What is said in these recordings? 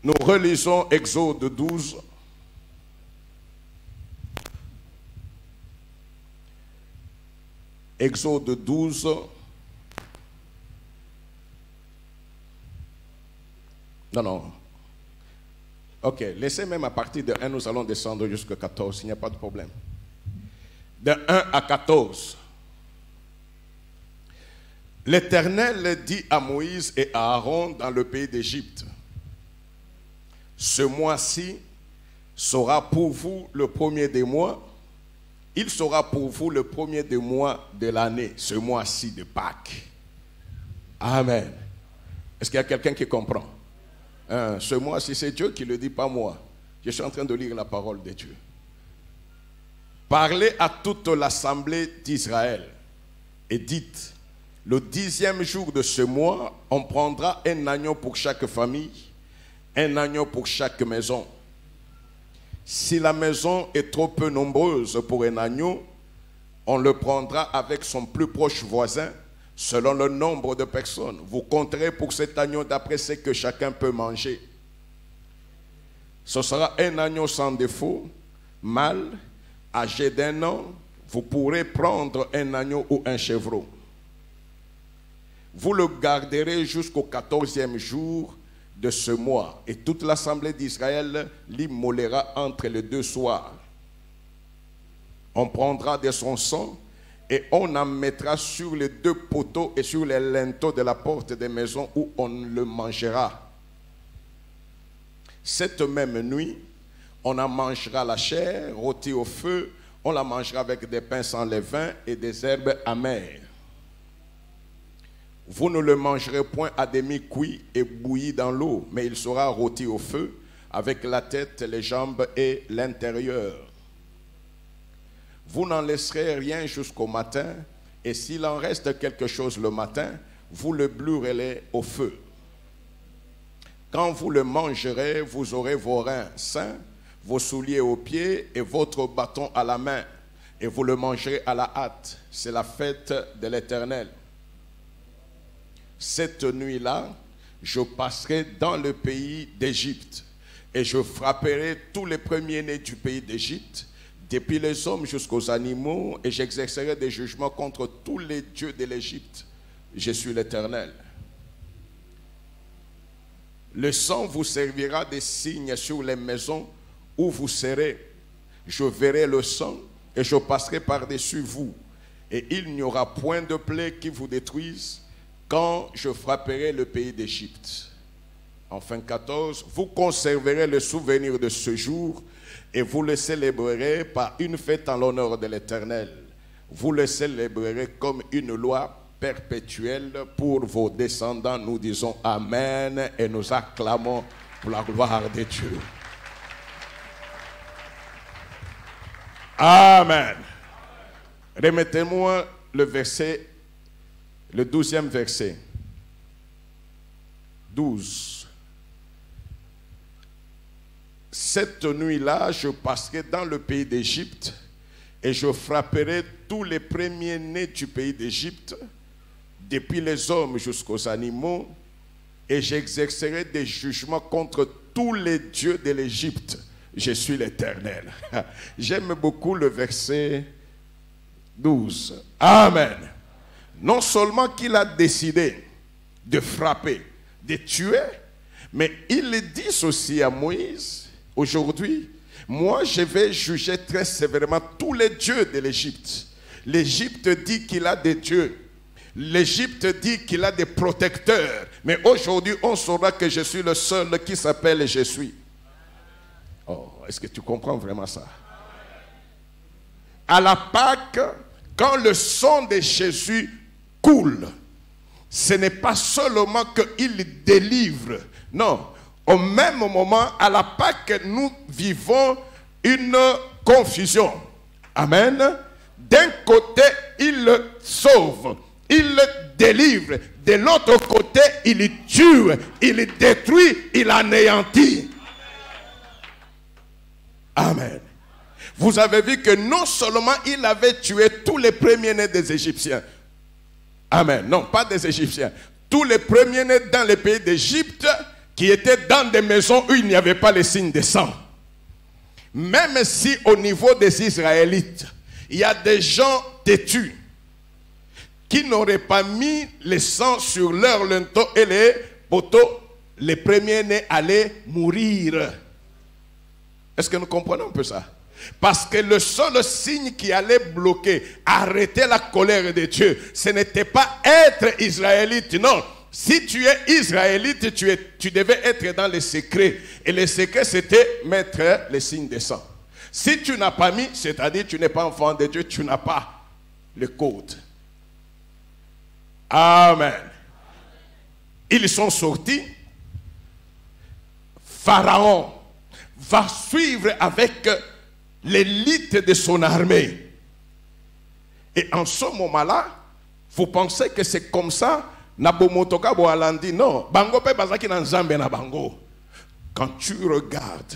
Nous relisons Exode 12. Exode 12. Non. Ok, laissez même à partir de 1, nous allons descendre jusqu'à 14, il n'y a pas de problème. De 1 à 14. L'Éternel dit à Moïse et à Aaron dans le pays d'Égypte: ce mois-ci sera pour vous le premier des mois. Il sera pour vous le premier des mois de l'année, ce mois-ci de Pâques. Amen. Est-ce qu'il y a quelqu'un qui comprend? Ce mois-ci, c'est Dieu qui le dit, pas moi. Je suis en train de lire la parole de Dieu. Parlez à toute l'assemblée d'Israël et dites: le 10e jour de ce mois, on prendra un agneau pour chaque famille, un agneau pour chaque maison. Si la maison est trop peu nombreuse pour un agneau, on le prendra avec son plus proche voisin, selon le nombre de personnes. Vous compterez pour cet agneau d'après ce que chacun peut manger. Ce sera un agneau sans défaut, mâle, âgé d'1 an. Vous pourrez prendre un agneau ou un chevreau. Vous le garderez jusqu'au 14e jour de ce mois, et toute l'assemblée d'Israël l'immolera entre les 2 soirs. On prendra de son sang et on en mettra sur les 2 poteaux et sur les linteaux de la porte des maisons où on le mangera. Cette même nuit, on en mangera la chair rôtie au feu, on la mangera avec des pains sans levain et des herbes amères. Vous ne le mangerez point à demi cuit et bouilli dans l'eau, mais il sera rôti au feu, avec la tête, les jambes et l'intérieur. Vous n'en laisserez rien jusqu'au matin, et s'il en reste quelque chose le matin, vous le brûlerez au feu. Quand vous le mangerez, vous aurez vos reins sains, vos souliers aux pieds et votre bâton à la main, et vous le mangerez à la hâte. C'est la fête de l'Éternel. Cette nuit-là, je passerai dans le pays d'Égypte et je frapperai tous les premiers-nés du pays d'Égypte, depuis les hommes jusqu'aux animaux, et j'exercerai des jugements contre tous les dieux de l'Égypte. Je suis l'Éternel. Le sang vous servira de signe sur les maisons où vous serez. Je verrai le sang et je passerai par-dessus vous, et il n'y aura point de plaie qui vous détruise quand je frapperai le pays d'Égypte. Enfin 14, vous conserverez le souvenir de ce jour et vous le célébrerez par une fête en l'honneur de l'Éternel. Vous le célébrerez comme une loi perpétuelle pour vos descendants. Nous disons Amen et nous acclamons pour la gloire de Dieu. Amen. Remettez-moi le verset, le 12e verset. 12. Cette nuit-là, je passerai dans le pays d'Égypte et je frapperai tous les premiers-nés du pays d'Égypte, depuis les hommes jusqu'aux animaux, et j'exercerai des jugements contre tous les dieux de l'Égypte. Je suis l'Éternel. J'aime beaucoup le verset 12. Amen. Non seulement qu'il a décidé de frapper, de tuer, mais il dit aussi à Moïse: aujourd'hui, moi je vais juger très sévèrement tous les dieux de l'Égypte. L'Égypte dit qu'il a des dieux. L'Égypte dit qu'il a des protecteurs. Mais aujourd'hui, on saura que je suis le seul qui s'appelle Je suis. Oh, est-ce que tu comprends vraiment ça? À la Pâque, quand le sang de Jésus coule, ce n'est pas seulement qu'il délivre. Non, au même moment, à la Pâque, nous vivons une confusion. Amen. D'un côté, il sauve, il délivre. De l'autre côté, il tue, il détruit, il anéantit. Amen. Vous avez vu que non seulement il avait tué tous les premiers-nés des Égyptiens. Amen. Non, pas des Égyptiens. Tous les premiers-nés dans le pays d'Égypte, qui étaient dans des maisons où il n'y avait pas les signes de sang. Même si au niveau des Israélites, il y a des gens têtus qui n'auraient pas mis le sang sur leurs linteaux et les poteaux, les premiers-nés allaient mourir. Est-ce que nous comprenons un peu ça? Parce que le seul signe qui allait bloquer, arrêter la colère de Dieu, ce n'était pas être israélite, non. Si tu es israélite, tu devais être dans les secrets. Et les secrets, c'était mettre les signes de sang. Si tu n'as pas mis, c'est-à-dire tu n'es pas enfant de Dieu, tu n'as pas le code. Amen. Ils sont sortis. Pharaon va suivre avec l'élite de son armée. Et en ce moment-là, vous pensez que c'est comme ça? Nabomotoka boalandi, non. Bango pe bazaki na nzambe na bango. Quand tu regardes,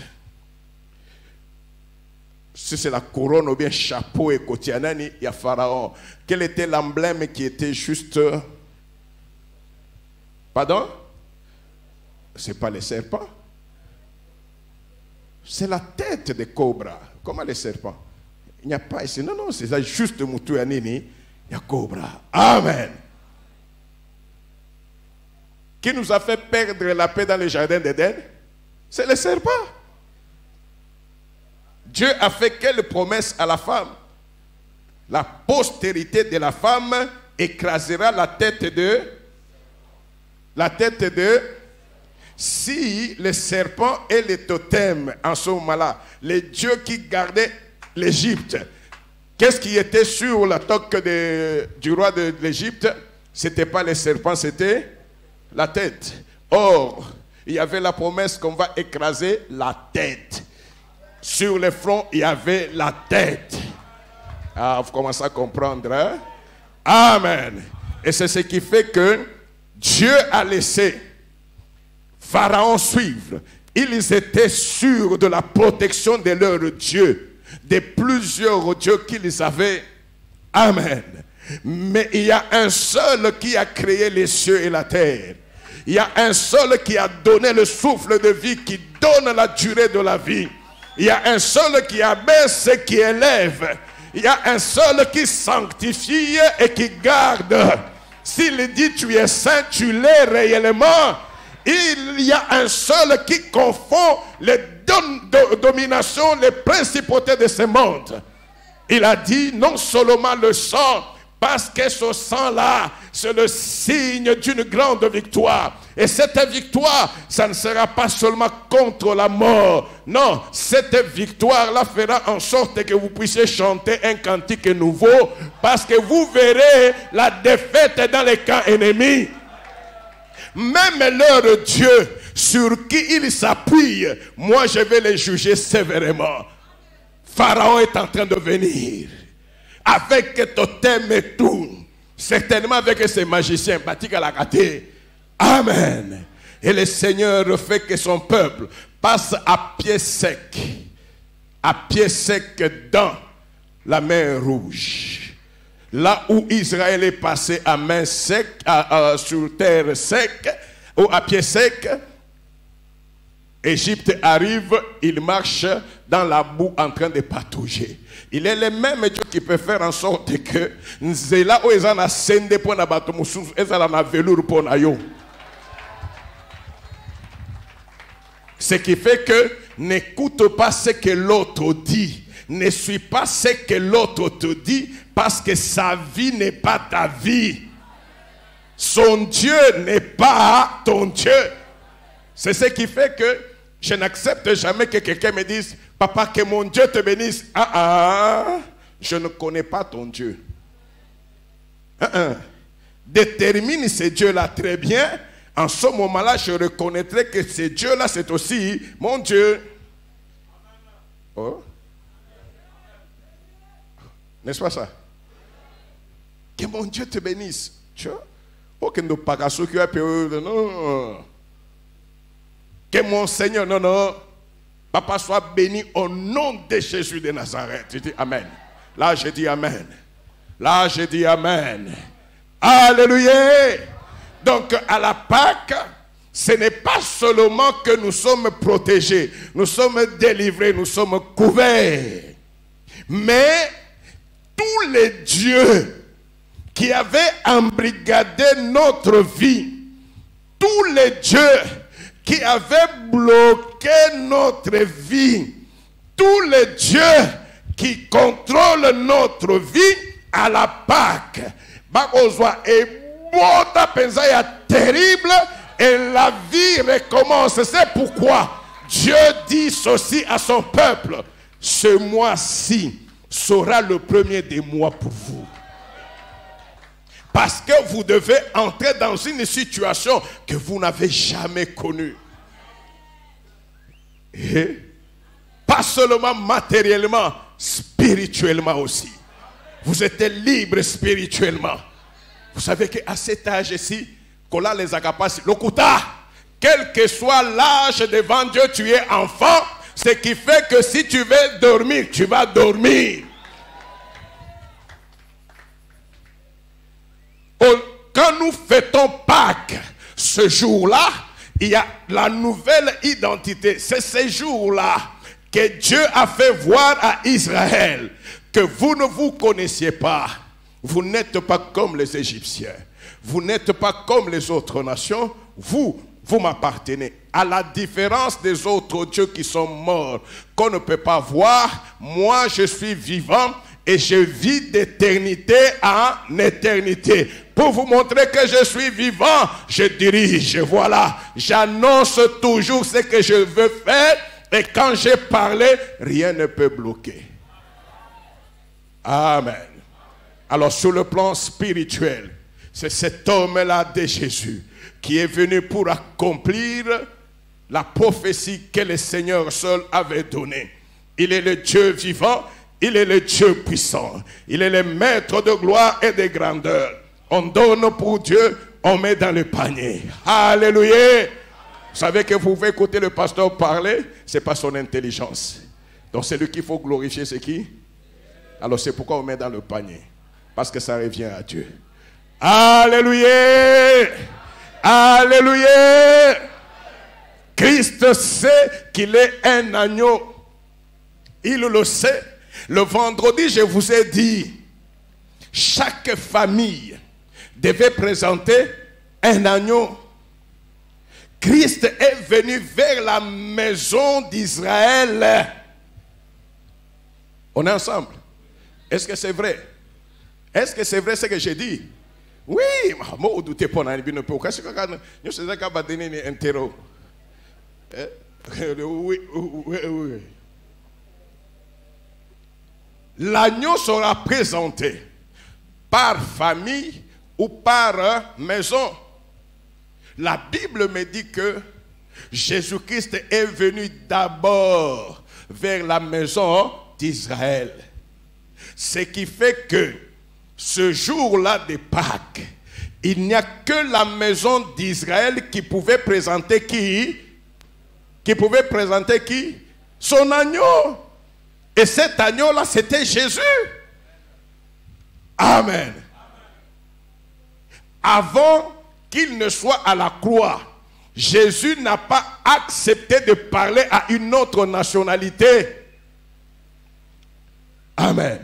si c'est la couronne ou bien chapeau et kotianani, il y a Pharaon. Quel était l'emblème qui était juste... Pardon? C'est pas les serpents. C'est la tête des cobras. Comment les serpents? Il n'y a pas ici. Non, non, c'est ça, juste Moutouanini. Il y a cobra. Amen. Qui nous a fait perdre la paix dans le jardin d'Éden? C'est le serpent. Dieu a fait quelle promesse à la femme? La postérité de la femme écrasera la tête de... La tête de... Si le serpent et les totems en ce moment-là, les dieux qui gardaient l'Égypte, qu'est-ce qui était sur la toque du roi de l'Égypte? Ce n'était pas les serpents, c'était la tête. Or, il y avait la promesse qu'on va écraser la tête. Sur le front, il y avait la tête. Ah, vous commencez à comprendre, hein? Amen. Et c'est ce qui fait que Dieu a laissé Pharaon suivre. Ils étaient sûrs de la protection de leur Dieu, de plusieurs dieux qu'ils avaient. Amen. Mais il y a un seul qui a créé les cieux et la terre. Il y a un seul qui a donné le souffle de vie, qui donne la durée de la vie. Il y a un seul qui abaisse et qui élève. Il y a un seul qui sanctifie et qui garde. S'il dit tu es saint, tu l'es réellement. Il y a un seul qui confond les dominations, les principautés de ce monde. Il a dit non seulement le sang, parce que ce sang-là, c'est le signe d'une grande victoire. Et cette victoire, ça ne sera pas seulement contre la mort. Non, cette victoire-là fera en sorte que vous puissiez chanter un cantique nouveau, parce que vous verrez la défaite dans les camps ennemis. Même leur Dieu, sur qui ils s'appuient, moi je vais les juger sévèrement. Pharaon est en train de venir avec totem et tout, certainement avec ses magiciens. Amen. Et le Seigneur fait que son peuple passe à pied sec dans la mer Rouge. Là où Israël est passé à main sec, sur terre sec, ou à pied sec, Égypte arrive, il marche dans la boue en train de patauger. Il est le même Dieu qui peut faire en sorte que Nzela où ils en ascendent pour n'abattre moussou, ils en a velours pour nayo. Ce qui fait que n'écoute pas ce que l'autre dit. Ne suis pas ce que l'autre te dit, parce que sa vie n'est pas ta vie. Son Dieu n'est pas ton Dieu. C'est ce qui fait que je n'accepte jamais que quelqu'un me dise « Papa, que mon Dieu te bénisse. » Je ne connais pas ton Dieu. Détermine ce Dieu-là très bien. En ce moment-là, je reconnaîtrai que ce Dieu-là, c'est aussi mon Dieu. Oh. N'est-ce pas ça? Que mon Dieu te bénisse. Tu vois? Oh, que nous pas non. Que mon Seigneur, non. Papa soit béni au nom de Jésus de Nazareth. Je dis Amen. Là, je dis Amen. Là, je dis Amen. Alléluia. Donc, à la Pâque, ce n'est pas seulement que nous sommes protégés, nous sommes délivrés, nous sommes couverts. Mais tous les dieux qui avaient embrigadé notre vie, tous les dieux qui avaient bloqué notre vie, tous les dieux qui contrôlent notre vie à la Pâque, terrible et la vie recommence. C'est pourquoi Dieu dit ceci à son peuple: ce mois-ci sera le premier des mois pour vous. Parce que vous devez entrer dans une situation que vous n'avez jamais connue. Et pas seulement matériellement, spirituellement aussi. Vous êtes libre spirituellement. Vous savez qu'à cet âge-ci, qu'on a les agapas, l'okuta, quel que soit l'âge devant Dieu, tu es enfant, ce qui fait que si tu veux dormir, tu vas dormir. Quand nous fêtons Pâques, ce jour-là, il y a la nouvelle identité. C'est ce jour-là que Dieu a fait voir à Israël que vous ne vous connaissiez pas. Vous n'êtes pas comme les Égyptiens. Vous n'êtes pas comme les autres nations. Vous m'appartenez. À la différence des autres dieux qui sont morts, qu'on ne peut pas voir, moi je suis vivant et je vis d'éternité en éternité. Pour vous montrer que je suis vivant, je dirige. Voilà, j'annonce toujours ce que je veux faire et quand j'ai parlé, rien ne peut bloquer. Amen. Alors sur le plan spirituel, c'est cet homme-là de Jésus qui est venu pour accomplir la prophétie que le Seigneur seul avait donnée. Il est le Dieu vivant, il est le Dieu puissant, il est le maître de gloire et de grandeur. On donne pour Dieu, on met dans le panier. Alléluia. Vous savez que vous pouvez écouter le pasteur parler, ce n'est pas son intelligence. Donc c'est lui qu'il faut glorifier, c'est qui? Alors c'est pourquoi on met dans le panier. Parce que ça revient à Dieu. Alléluia. Alléluia. Christ sait qu'il est un agneau. Il le sait. Le vendredi, je vous ai dit, chaque famille devait présenter un agneau. Christ est venu vers la maison d'Israël. On est ensemble. Est-ce que c'est vrai? Est-ce que c'est vrai ce que j'ai dit? Oui, moi, je doute pas. Oui. L'agneau sera présenté par famille ou par maison. La Bible me dit que Jésus-Christ est venu d'abord vers la maison d'Israël. Ce qui fait que ce jour-là de Pâques, il n'y a que la maison d'Israël qui pouvait présenter qui? Qui pouvait présenter qui? Son agneau. Et cet agneau-là, c'était Jésus. Amen. Avant qu'il ne soit à la croix, Jésus n'a pas accepté de parler à une autre nationalité. Amen.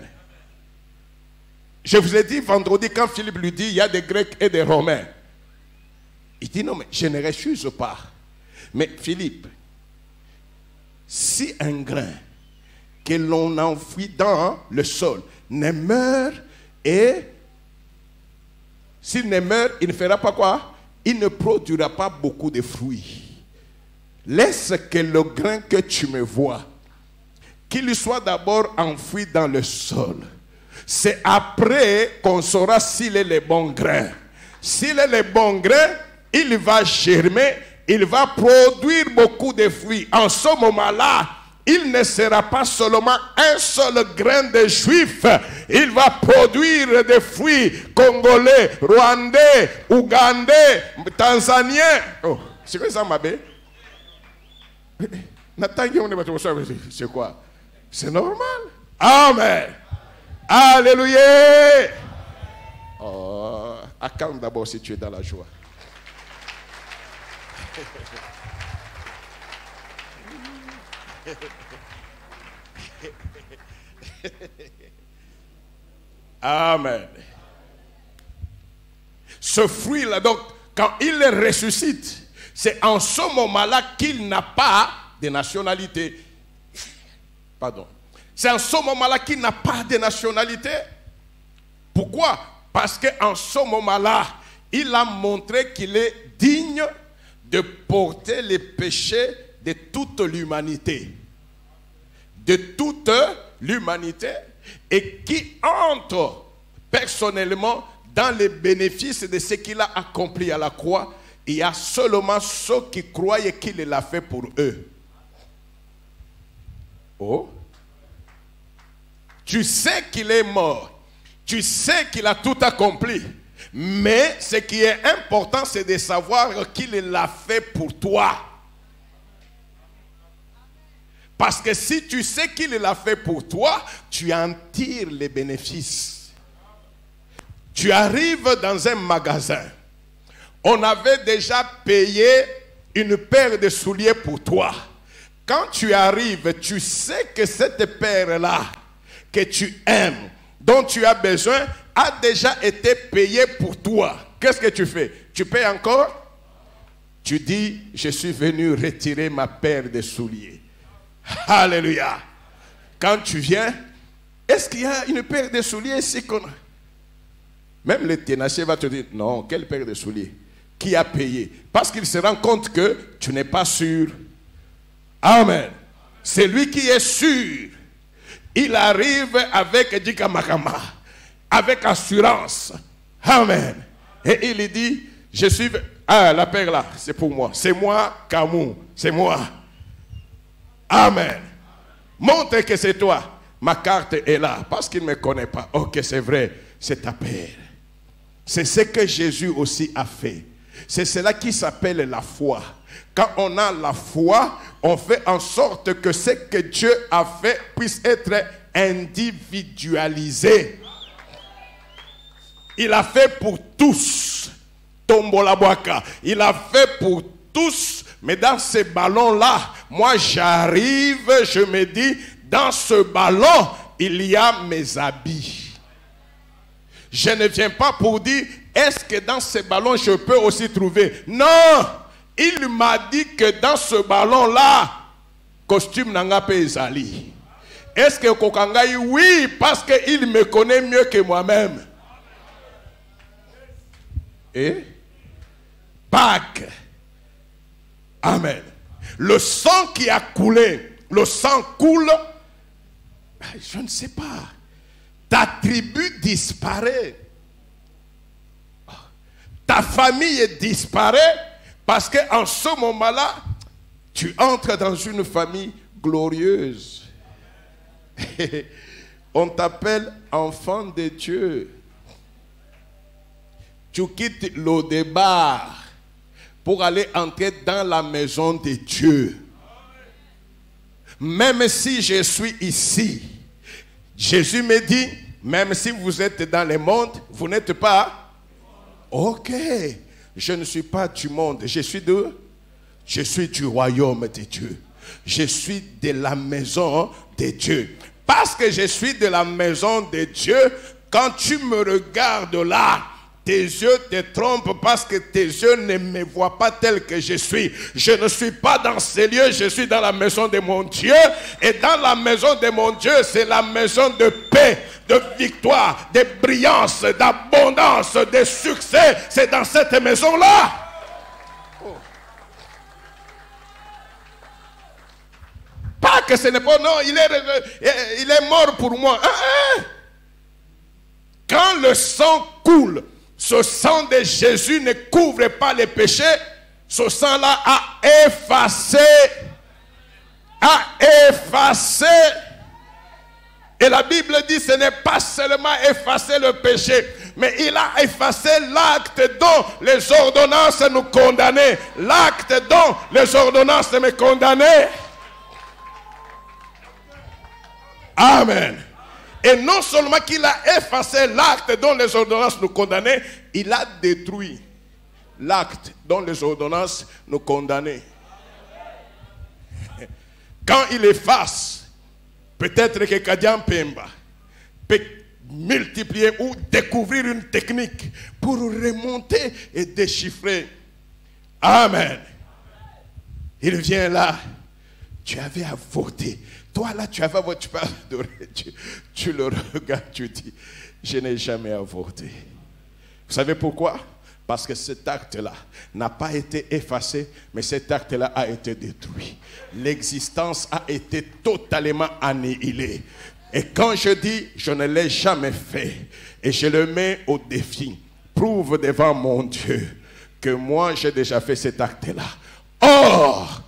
Je vous ai dit vendredi, quand Philippe lui dit, il y a des Grecs et des Romains. Il dit, non, mais je ne refuse pas. Mais Philippe, si un grain que l'on enfouit dans le sol ne meurt et s'il ne meurt, il ne fera pas quoi? Il ne produira pas beaucoup de fruits. Laisse que le grain que tu me vois, qu'il soit d'abord enfoui dans le sol. C'est après qu'on saura s'il est le bon grain. S'il est le bon grain, il va germer, il va produire beaucoup de fruits. En ce moment-là, il ne sera pas seulement un seul grain de juif. Il va produire des fruits congolais, rwandais, ougandais, tanzaniens. Oh, c'est quoi ça, Mabé? C'est quoi? C'est normal. Amen. Alléluia. Oh, acclame d'abord si tu es dans la joie. Amen. Ce fruit-là, donc, quand il ressuscite, c'est en ce moment-là qu'il n'a pas de nationalité. Pardon. C'est en ce moment-là qu'il n'a pas de nationalité. Pourquoi? Parce qu'en ce moment-là, il a montré qu'il est digne de porter les péchés de toute l'humanité. De toute l'humanité. Et qui entre personnellement dans les bénéfices de ce qu'il a accompli à la croix. Il y a seulement ceux qui croient qu'il l'a fait pour eux. Oh. Tu sais qu'il est mort. Tu sais qu'il a tout accompli. Mais ce qui est important, c'est de savoir qu'il l'a fait pour toi. Parce que si tu sais qu'il l'a fait pour toi, tu en tires les bénéfices. Tu arrives dans un magasin. On avait déjà payé une paire de souliers pour toi. Quand tu arrives, tu sais que cette paire-là, que tu aimes, dont tu as besoin, a déjà été payée pour toi. Qu'est-ce que tu fais? Tu payes encore? Tu dis, je suis venu retirer ma paire de souliers. Alléluia. Quand tu viens, est-ce qu'il y a une paire de souliers ici qu'on a? Même le tenacier va te dire, non, quelle paire de souliers? Qui a payé? Parce qu'il se rend compte que tu n'es pas sûr. Amen. C'est lui qui est sûr. Il arrive avec Dikamakama, avec assurance. Amen. Et il dit, je suis... Ah, la paire là, c'est pour moi. C'est moi, Kamou. C'est moi. Amen. Montre que c'est toi. Ma carte est là. Parce qu'il ne me connaît pas. Ok, c'est vrai. C'est ta paire. C'est ce que Jésus aussi a fait. C'est cela qui s'appelle la foi. Quand on a la foi, on fait en sorte que ce que Dieu a fait puisse être individualisé. Il a fait pour tous. Tombola Boaka. Il a fait pour tous. Mais dans ces ballons-là, moi j'arrive, je me dis, dans ce ballon, il y a mes habits. Je ne viens pas pour dire, est-ce que dans ce ballon, je peux aussi trouver? Non! Il m'a dit que dans ce ballon-là, costume nanga pe ezali. Est-ce que Kokangai? Oui, parce qu'il me connaît mieux que moi-même. Et Pâques. Amen. Le sang qui a coulé, le sang coule, je ne sais pas. Ta tribu disparaît. Ta famille disparaît parce qu'en ce moment-là, tu entres dans une famille glorieuse. On t'appelle enfant de Dieu. Tu quittes l'Odebar pour aller entrer dans la maison de Dieu. Même si je suis ici, Jésus me dit, même si vous êtes dans le monde, vous n'êtes pas. Ok, je ne suis pas du monde, je suis du royaume de Dieu. Je suis de la maison de Dieu. Parce que je suis de la maison de Dieu, quand tu me regardes là, tes yeux te trompent parce que tes yeux ne me voient pas tel que je suis. Je ne suis pas dans ces lieux, je suis dans la maison de mon Dieu. Et dans la maison de mon Dieu, c'est la maison de paix, de victoire, de brillance, d'abondance, de succès. C'est dans cette maison-là. Oh. Pas que ce n'est pas, non, il est mort pour moi. Quand le sang coule, ce sang de Jésus ne couvre pas les péchés. Ce sang-là a effacé. Et la Bible dit ce n'est pas seulement effacer le péché, mais il a effacé l'acte dont les ordonnances nous condamnaient. L'acte dont les ordonnances me condamnaient. Amen. Et non seulement qu'il a effacé l'acte dont les ordonnances nous condamnaient, il a détruit l'acte dont les ordonnances nous condamnaient. Quand il efface, peut-être que Kadian Pemba peut multiplier ou découvrir une technique pour remonter et déchiffrer. Amen. Il vient là. Tu avais à voter. Toi là, tu avais à voter. Tu le regardes, tu dis, je n'ai jamais avorté. Vous savez pourquoi? Parce que cet acte-là n'a pas été effacé, mais cet acte-là a été détruit. L'existence a été totalement annihilée. Et quand je dis, je ne l'ai jamais fait, et je le mets au défi, prouve devant mon Dieu que moi j'ai déjà fait cet acte-là. Or,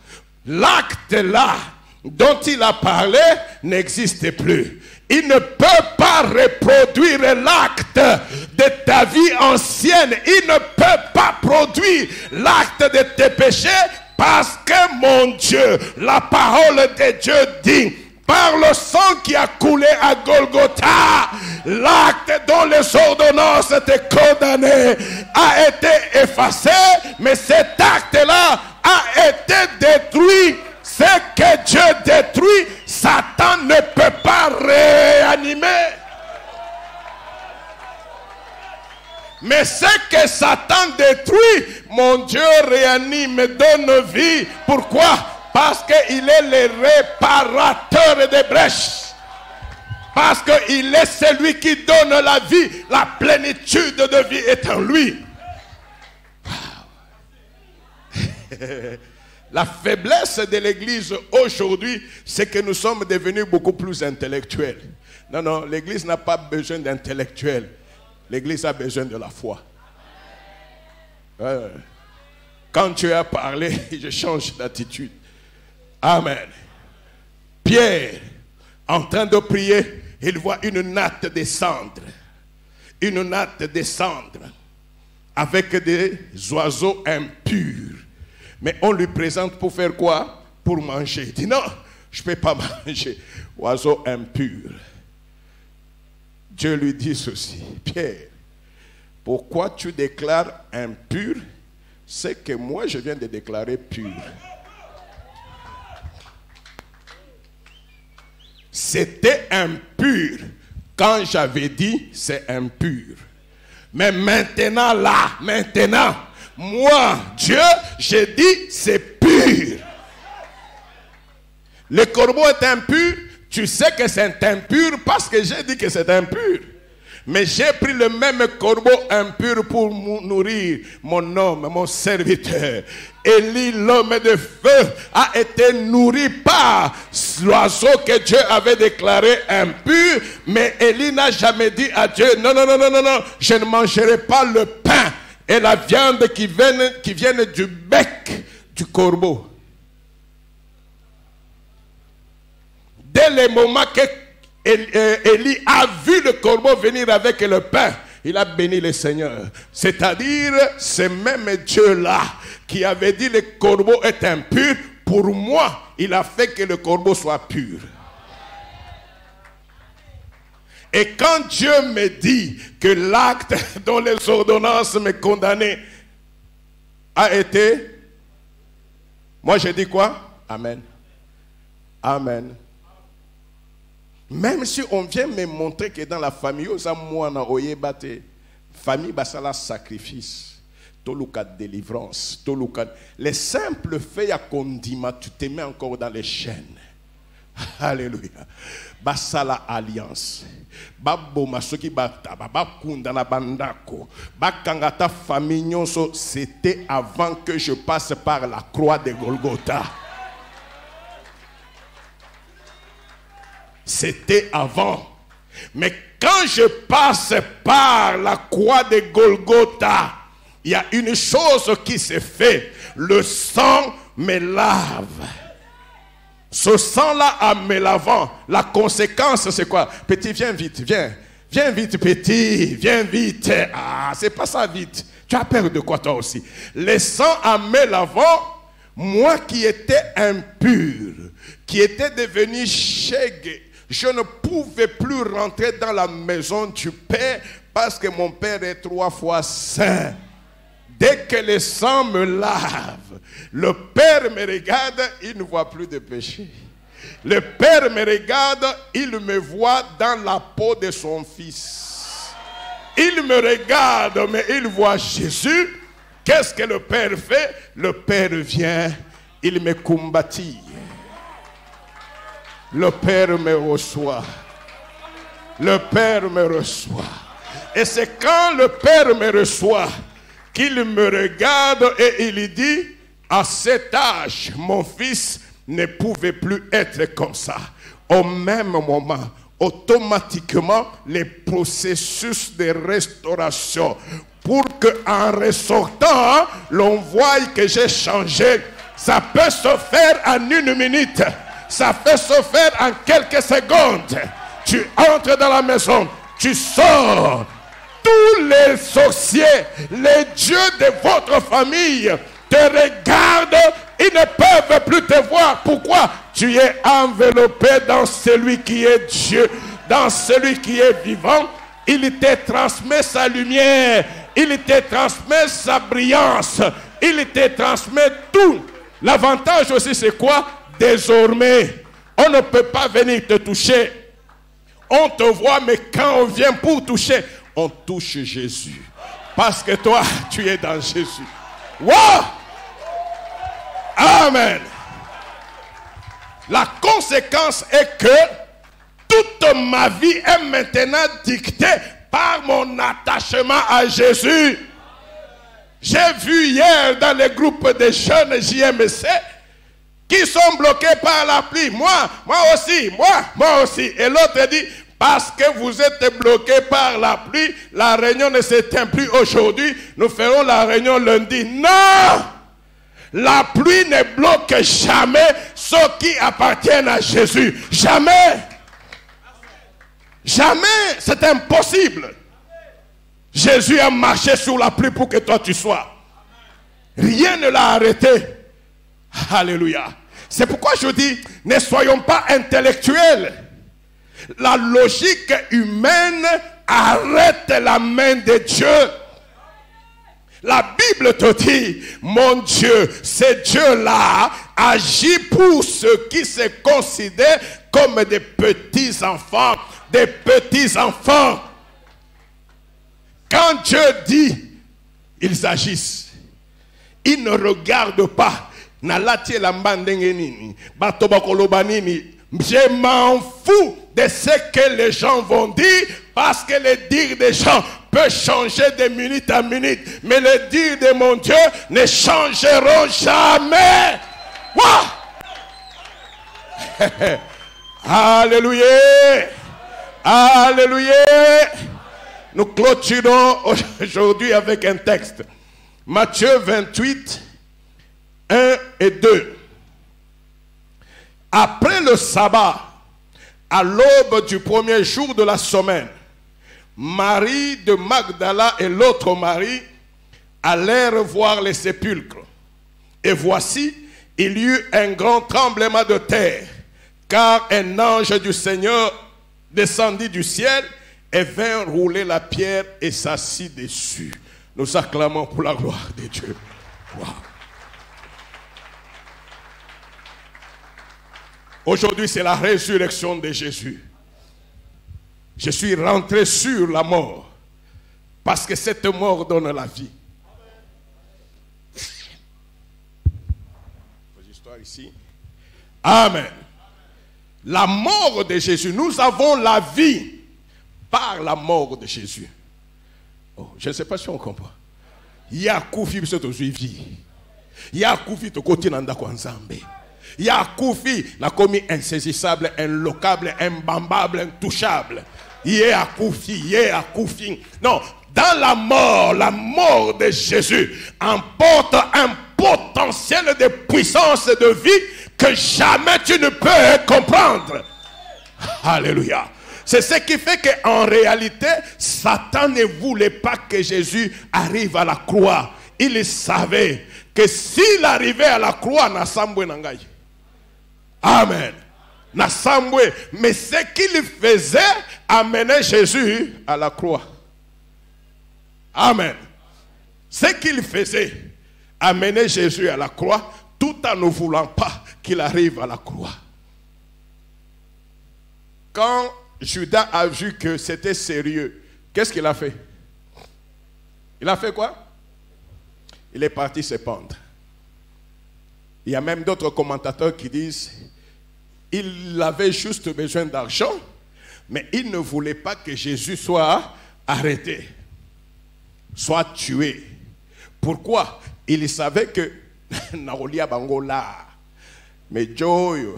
l'acte-là dont il a parlé n'existe plus. Il ne peut pas reproduire l'acte de ta vie ancienne. Il ne peut pas produire l'acte de tes péchés parce que mon Dieu, la parole de Dieu dit, par le sang qui a coulé à Golgotha, l'acte dont les ordonnances étaient condamnées a été effacé, mais cet acte-là a été détruit. Ce que Dieu détruit, Satan ne peut pas réanimer. Mais ce que Satan détruit, mon Dieu réanime, donne vie. Pourquoi? Parce qu'il est le réparateur des brèches. Parce qu'il est celui qui donne la vie. La plénitude de vie est en lui. La faiblesse de l'Église aujourd'hui, c'est que nous sommes devenus beaucoup plus intellectuels. Non, non, l'Église n'a pas besoin d'intellectuels. L'Église a besoin de la foi. Quand tu as parlé, je change d'attitude. Amen. Pierre, en train de prier, il voit une natte descendre. Une natte descendre avec des oiseaux impurs. Mais on lui présente pour faire quoi? Pour manger. Il dit non, je ne peux pas manger. Oiseau impur. Dieu lui dit ceci. Pierre, pourquoi tu déclares impur? C'est que moi je viens de déclarer pur. C'était impur quand j'avais dit c'est impur. Mais maintenant là, maintenant, moi, Dieu, j'ai dit c'est pur. Le corbeau est impur, tu sais que c'est impur parce que j'ai dit que c'est impur. Mais j'ai pris le même corbeau impur pour nourrir mon homme, mon serviteur. Élie, l'homme de feu, a été nourri par l'oiseau que Dieu avait déclaré impur. Mais Élie n'a jamais dit à Dieu, non, non, non, non, non, non, je ne mangerai pas le pain et la viande qui viennent du bec du corbeau. Dès le moment que Élie a vu le corbeau venir avec le pain, il a béni le Seigneur. C'est-à-dire, ce même Dieu-là qui avait dit le corbeau est impur, pour moi, il a fait que le corbeau soit pur. Et quand Dieu me dit que l'acte dont les ordonnances me condamnaient a été, moi je dis quoi? Amen. Amen. Même si on vient me montrer que dans la famille, famille basala sacrifice, toluka délivrance, toluka les simples faits à condiment, tu te mets encore dans les chaînes. Alléluia. Basala alliance. Babo masoki bata, babakunda na bandako, bakangata famille nyonso, c'était avant que je passe par la croix de Golgotha. C'était avant. Mais quand je passe par la croix de Golgotha, il y a une chose qui se fait. Le sang me lave. Ce sang-là, en me lavant, la conséquence, c'est quoi? Petit, viens vite, viens. Viens vite, petit, viens vite. Ah, c'est pas ça vite. Tu as peur de quoi, toi aussi? Le sang en me lavant, moi qui étais impur, qui étais devenu chégué, je ne pouvais plus rentrer dans la maison du Père parce que mon Père est 3 fois saint. Dès que le sang me lave, le Père me regarde, il ne voit plus de péché. Le Père me regarde, il me voit dans la peau de son Fils. Il me regarde, mais il voit Jésus. Qu'est-ce que le Père fait? Le Père vient, il me combattit. Le Père me reçoit. Le Père me reçoit. Et c'est quand le Père me reçoit qu'il me regarde et il dit, à cet âge, mon fils ne pouvait plus être comme ça. Au même moment, automatiquement, les processus de restauration, pour qu'en ressortant, l'on voie que j'ai changé. Ça peut se faire en 1 minute. Ça peut se faire en quelques secondes. Tu entres dans la maison, tu sors. Tous les sorciers, les dieux de votre famille te regardent, ils ne peuvent plus te voir. Pourquoi? Tu es enveloppé dans celui qui est Dieu, dans celui qui est vivant. Il te transmet sa lumière, il te transmet sa brillance, il te transmet tout. L'avantage aussi c'est quoi? Désormais, on ne peut pas venir te toucher. On te voit, mais quand on vient pour toucher, on touche Jésus. Parce que toi, tu es dans Jésus. Wow! Amen. La conséquence est que toute ma vie est maintenant dictée par mon attachement à Jésus. J'ai vu hier dans les groupes de jeunes JMC qui sont bloqués par la pluie. Moi aussi. Et l'autre dit, parce que vous êtes bloqués par la pluie, la réunion ne s'éteint plus aujourd'hui, nous ferons la réunion lundi. Non! La pluie ne bloque jamais ceux qui appartiennent à Jésus. Jamais! Jamais! C'est impossible. Jésus a marché sur la pluie pour que toi tu sois. Rien ne l'a arrêté. Alléluia. C'est pourquoi je dis, ne soyons pas intellectuels. La logique humaine arrête la main de Dieu. La Bible te dit, mon Dieu, ce Dieu-là agit pour ceux qui se considèrent comme des petits-enfants. Des petits-enfants. Quand Dieu dit, ils agissent. Ils ne regardent pas. Je m'en fous de ce que les gens vont dire, parce que le dire des gens peut changer de minute à minute, mais le dire de mon Dieu ne changeront jamais. Wow! Alléluia! Alléluia! Nous clôturons aujourd'hui avec un texte. Matthieu 28, 1 et 2. Après le sabbat, à l'aube du premier jour de la semaine, Marie de Magdala et l'autre Marie allèrent voir les sépulcres. Et voici, il y eut un grand tremblement de terre, car un ange du Seigneur descendit du ciel et vint rouler la pierre et s'assit dessus. Nous acclamons pour la gloire de Dieu. Wow. Aujourd'hui, c'est la résurrection de Jésus. Je suis rentré sur la mort parce que cette mort donne la vie. Histoire ici. Amen. La mort de Jésus, nous avons la vie par la mort de Jésus. Oh, je ne sais pas si on comprend. Il y a koufi biso tozuivi. Il y a koufi to koti nanda kwa nzambe. Il y a koufi la commis insaisissable, inlocable, imbambable, intouchable. Il y a koufi. Non, dans la mort de Jésus emporte un potentiel de puissance de vie que jamais tu ne peux comprendre. Alléluia. C'est ce qui fait qu'en réalité, Satan ne voulait pas que Jésus arrive à la croix. Il savait que s'il arrivait à la croix, Nasambwe Nangai. Amen. Nasambwe. Mais ce qu'il faisait amenait Jésus à la croix. Amen. Ce qu'il faisait, amener Jésus à la croix, tout en ne voulant pas qu'il arrive à la croix. Quand Judas a vu que c'était sérieux, qu'est-ce qu'il a fait? Il a fait quoi? Il est parti se pendre. Il y a même d'autres commentateurs qui disent il avait juste besoin d'argent, mais il ne voulait pas que Jésus soit arrêté, soit tué. Pourquoi? Il savait que Naolia Bangola, mais Joyo,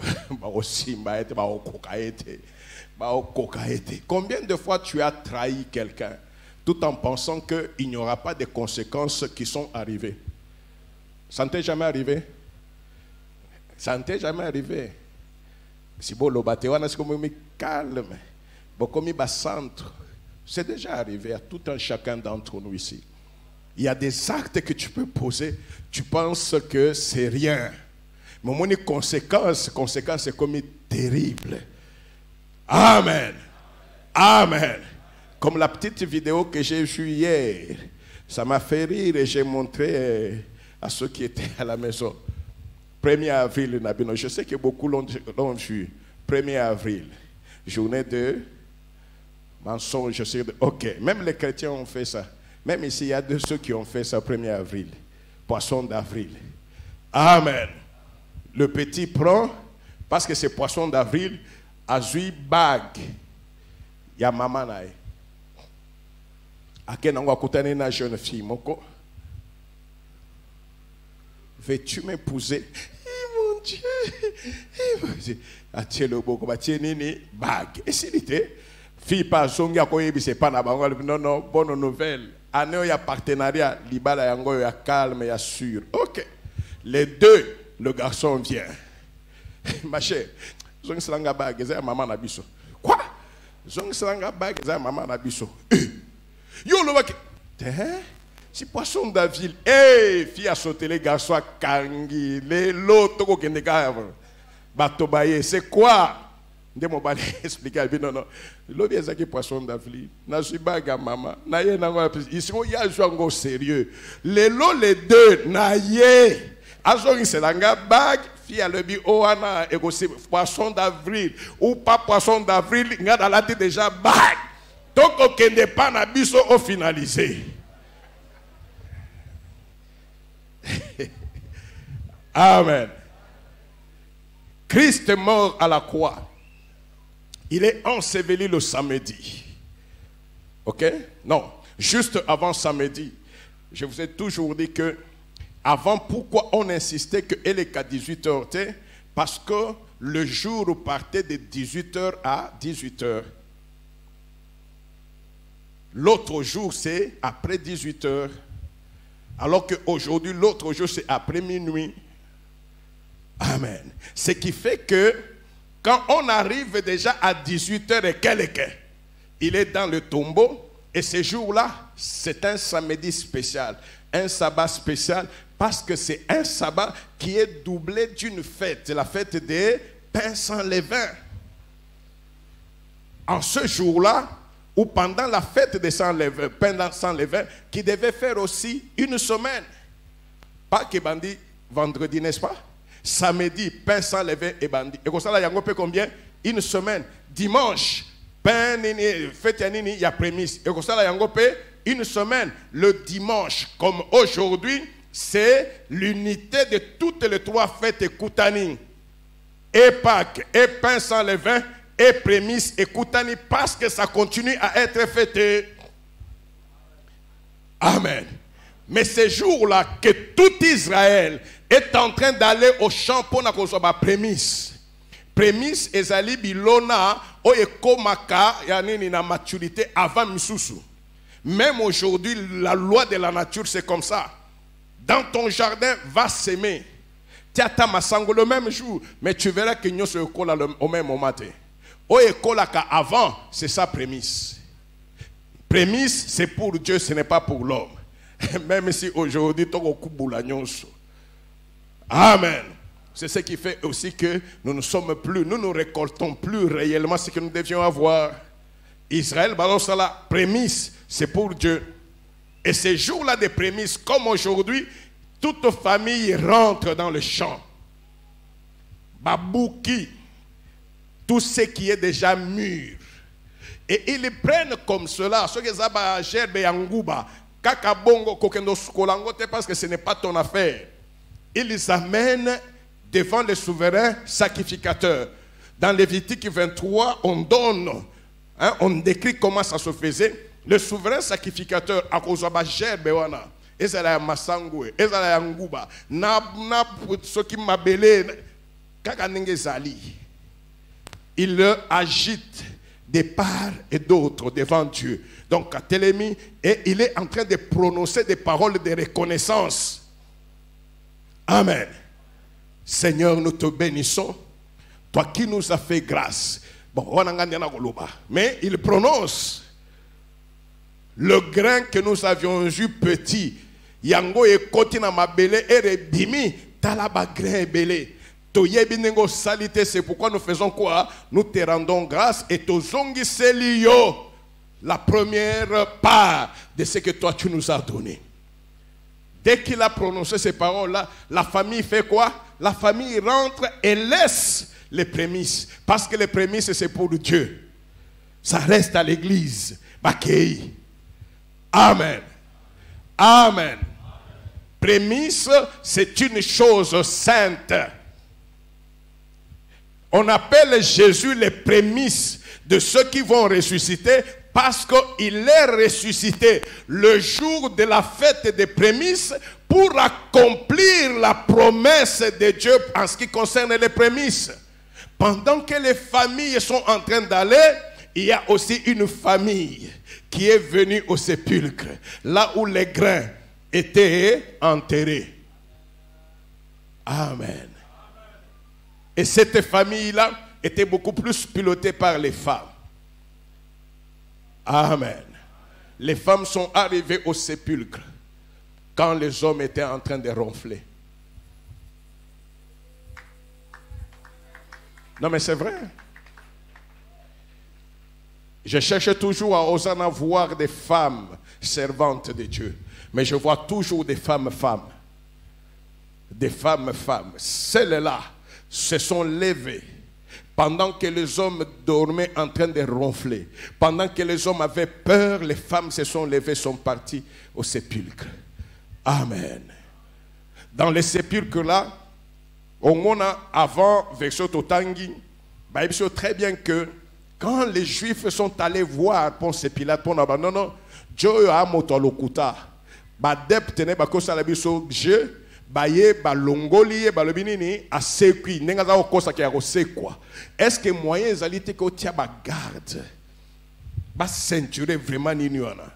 combien de fois tu as trahi quelqu'un tout en pensant qu'il n'y aura pas de conséquences qui sont arrivées? Ça ne t'est jamais arrivé? Ça ne t'est jamais arrivé? Si vous le battez, on a calme, c'est déjà arrivé à tout un chacun d'entre nous ici. Il y a des actes que tu peux poser, tu penses que c'est rien. Mais mon conséquence, c'est comme terrible. Amen. Amen. Comme la petite vidéo que j'ai vue hier, ça m'a fait rire et j'ai montré à ceux qui étaient à la maison. 1er avril, je sais que beaucoup l'ont vu. 1er avril, journée de mensonge. Ok, même les chrétiens ont fait ça. Même ici, il y a de ceux qui ont fait ça 1er avril. Poisson d'avril. Amen. Le petit prend, parce que c'est poisson d'avril, a joué bague. Il y a maman là. A quel endroit côté une jeune fille, moko? Veux-tu m'épouser? Mon Dieu! Atié le beau, nini bague. Et s'il était, fille pas zonga koye c'est pas na bango. Non, bonne nouvelle. Année il y a partenariat, libala yango ya calme, ya sûr. Ok. Les deux, le garçon vient. Ma chère, zonga slanga bague, c'est maman na biso. Quoi? Zonga slanga bague, c'est maman na biso. Yo le bak. Si poisson d'Aville, fille a sauté les garçons à Kangi, les lots, c'est quoi? Je vais expliquer. Non. L'objet est que poisson d'Aville. Je suis pas maman. Ici, il y a un jeu sérieux. Les lots, les deux, naïe. Azori, c'est la bague. Fille a le bi oana, et poisson d'avril. Ou pas poisson d'avril, il y a dans la tête déjà bague. Donc, on n'est pas na biso au finalisé. Amen. Christ est mort à la croix. Il est enseveli le samedi. Ok? Non, juste avant samedi. Je vous ai toujours dit que avant, pourquoi on insistait qu'elle est qu'à 18h? Parce que le jour partait de 18h à 18h. L'autre jour, c'est après 18h. Alors qu'aujourd'hui, l'autre jour, c'est après minuit. Amen. Ce qui fait que quand on arrive déjà à 18h et quelques, il est dans le tombeau. Et ce jour-là, c'est un samedi spécial. Un sabbat spécial parce que c'est un sabbat qui est doublé d'une fête. C'est la fête des pains sans levain. En ce jour-là, ou pendant la fête des pains sans levain, qui devait faire aussi une semaine. Pas que bandi vendredi, n'est-ce pas? Samedi, pain sans levain et bandi. Et comme ça, il y a combien? Une semaine. Dimanche, pain, fête, il y a prémisse. Et comme ça, il y a une semaine. Le dimanche, comme aujourd'hui, c'est l'unité de toutes les trois fêtes Koutani. Et Pâques, et pain sans levain, et prémisse et Koutani, parce que ça continue à être fêté. Amen. Mais ces jours-là, que tout Israël est en train d'aller au champ pour la prémisse. Prémisse ezali bilona o ekomaka yanini na maturité avant misusu. Même aujourd'hui, la loi de la nature, c'est comme ça. Dans ton jardin, va s'aimer. Tu as ta masango le même jour, mais tu verras que nous se collons au même moment. Avant, c'est sa prémisse. Prémisse, c'est pour Dieu, ce n'est pas pour l'homme. Même si aujourd'hui, amen. C'est ce qui fait aussi que nous ne sommes plus, nous ne récoltons plus réellement ce que nous devions avoir. Israël, la prémisse, c'est pour Dieu. Et ces jours-là des prémices, comme aujourd'hui, toute famille rentre dans le champ. Babouki, tout ce qui est déjà mûr. Et ils les prennent comme cela. Ceux qui ont gerbe yangouba, kakabongo kokendo skolangote parce que ce n'est pas ton affaire. Ils les amènent devant le souverain sacrificateur. Dans Lévitique 23, on donne, on décrit comment ça se faisait. Le souverain sacrificateur a kozaba gerbe wana. Ezala ya masangwe, ezala ya nguba, na soki mabele kaka ndenge zali. Il le agite de part et d'autre devant Dieu. Donc à Télémi, et il est en train de prononcer des paroles de reconnaissance. Amen. Seigneur, nous te bénissons. Toi qui nous as fait grâce. Bon, mais il prononce le grain que nous avions eu petit. Yango e kotina mabele et rebimi talaba grain belé. Toyebinengo salité, c'est pourquoi nous faisons quoi? Nous te rendons grâce et tozongi selio la première part de ce que toi tu nous as donné. Dès qu'il a prononcé ces paroles-là, la famille fait quoi? La famille rentre et laisse les prémices. Parce que les prémices, c'est pour Dieu. Ça reste à l'église. Bakei. Amen. Amen. Prémisse, c'est une chose sainte. On appelle Jésus les prémices de ceux qui vont ressusciter parce qu'il est ressuscité le jour de la fête des prémices pour accomplir la promesse de Dieu en ce qui concerne les prémices. Pendant que les familles sont en train d'aller, il y a aussi une famille qui est venue au sépulcre, là où les grains étaient enterrés. Amen. Et cette famille-là était beaucoup plus pilotée par les femmes. Amen. Les femmes sont arrivées au sépulcre quand les hommes étaient en train de ronfler. Non mais c'est vrai. Je cherche toujours à Hosanna voir des femmes servantes de Dieu. Mais je vois toujours des femmes. Des femmes. Celles-là se sont levées pendant que les hommes dormaient en train de ronfler. Pendant que les hommes avaient peur, les femmes se sont levées, sont parties au sépulcre. Amen. Dans les sépulcres là, on a avant, verset Totangi, il sait très bien que quand les Juifs sont allés voir Ponce Pilate, non, Dieu a motolokuta, badep tene bakosa la biso je baye balongoli balobinini a sekui nenga za okosa ki akosekwa. Est-ce que moyen zalité ko tia ba garde ba ceinture vraiment niniona?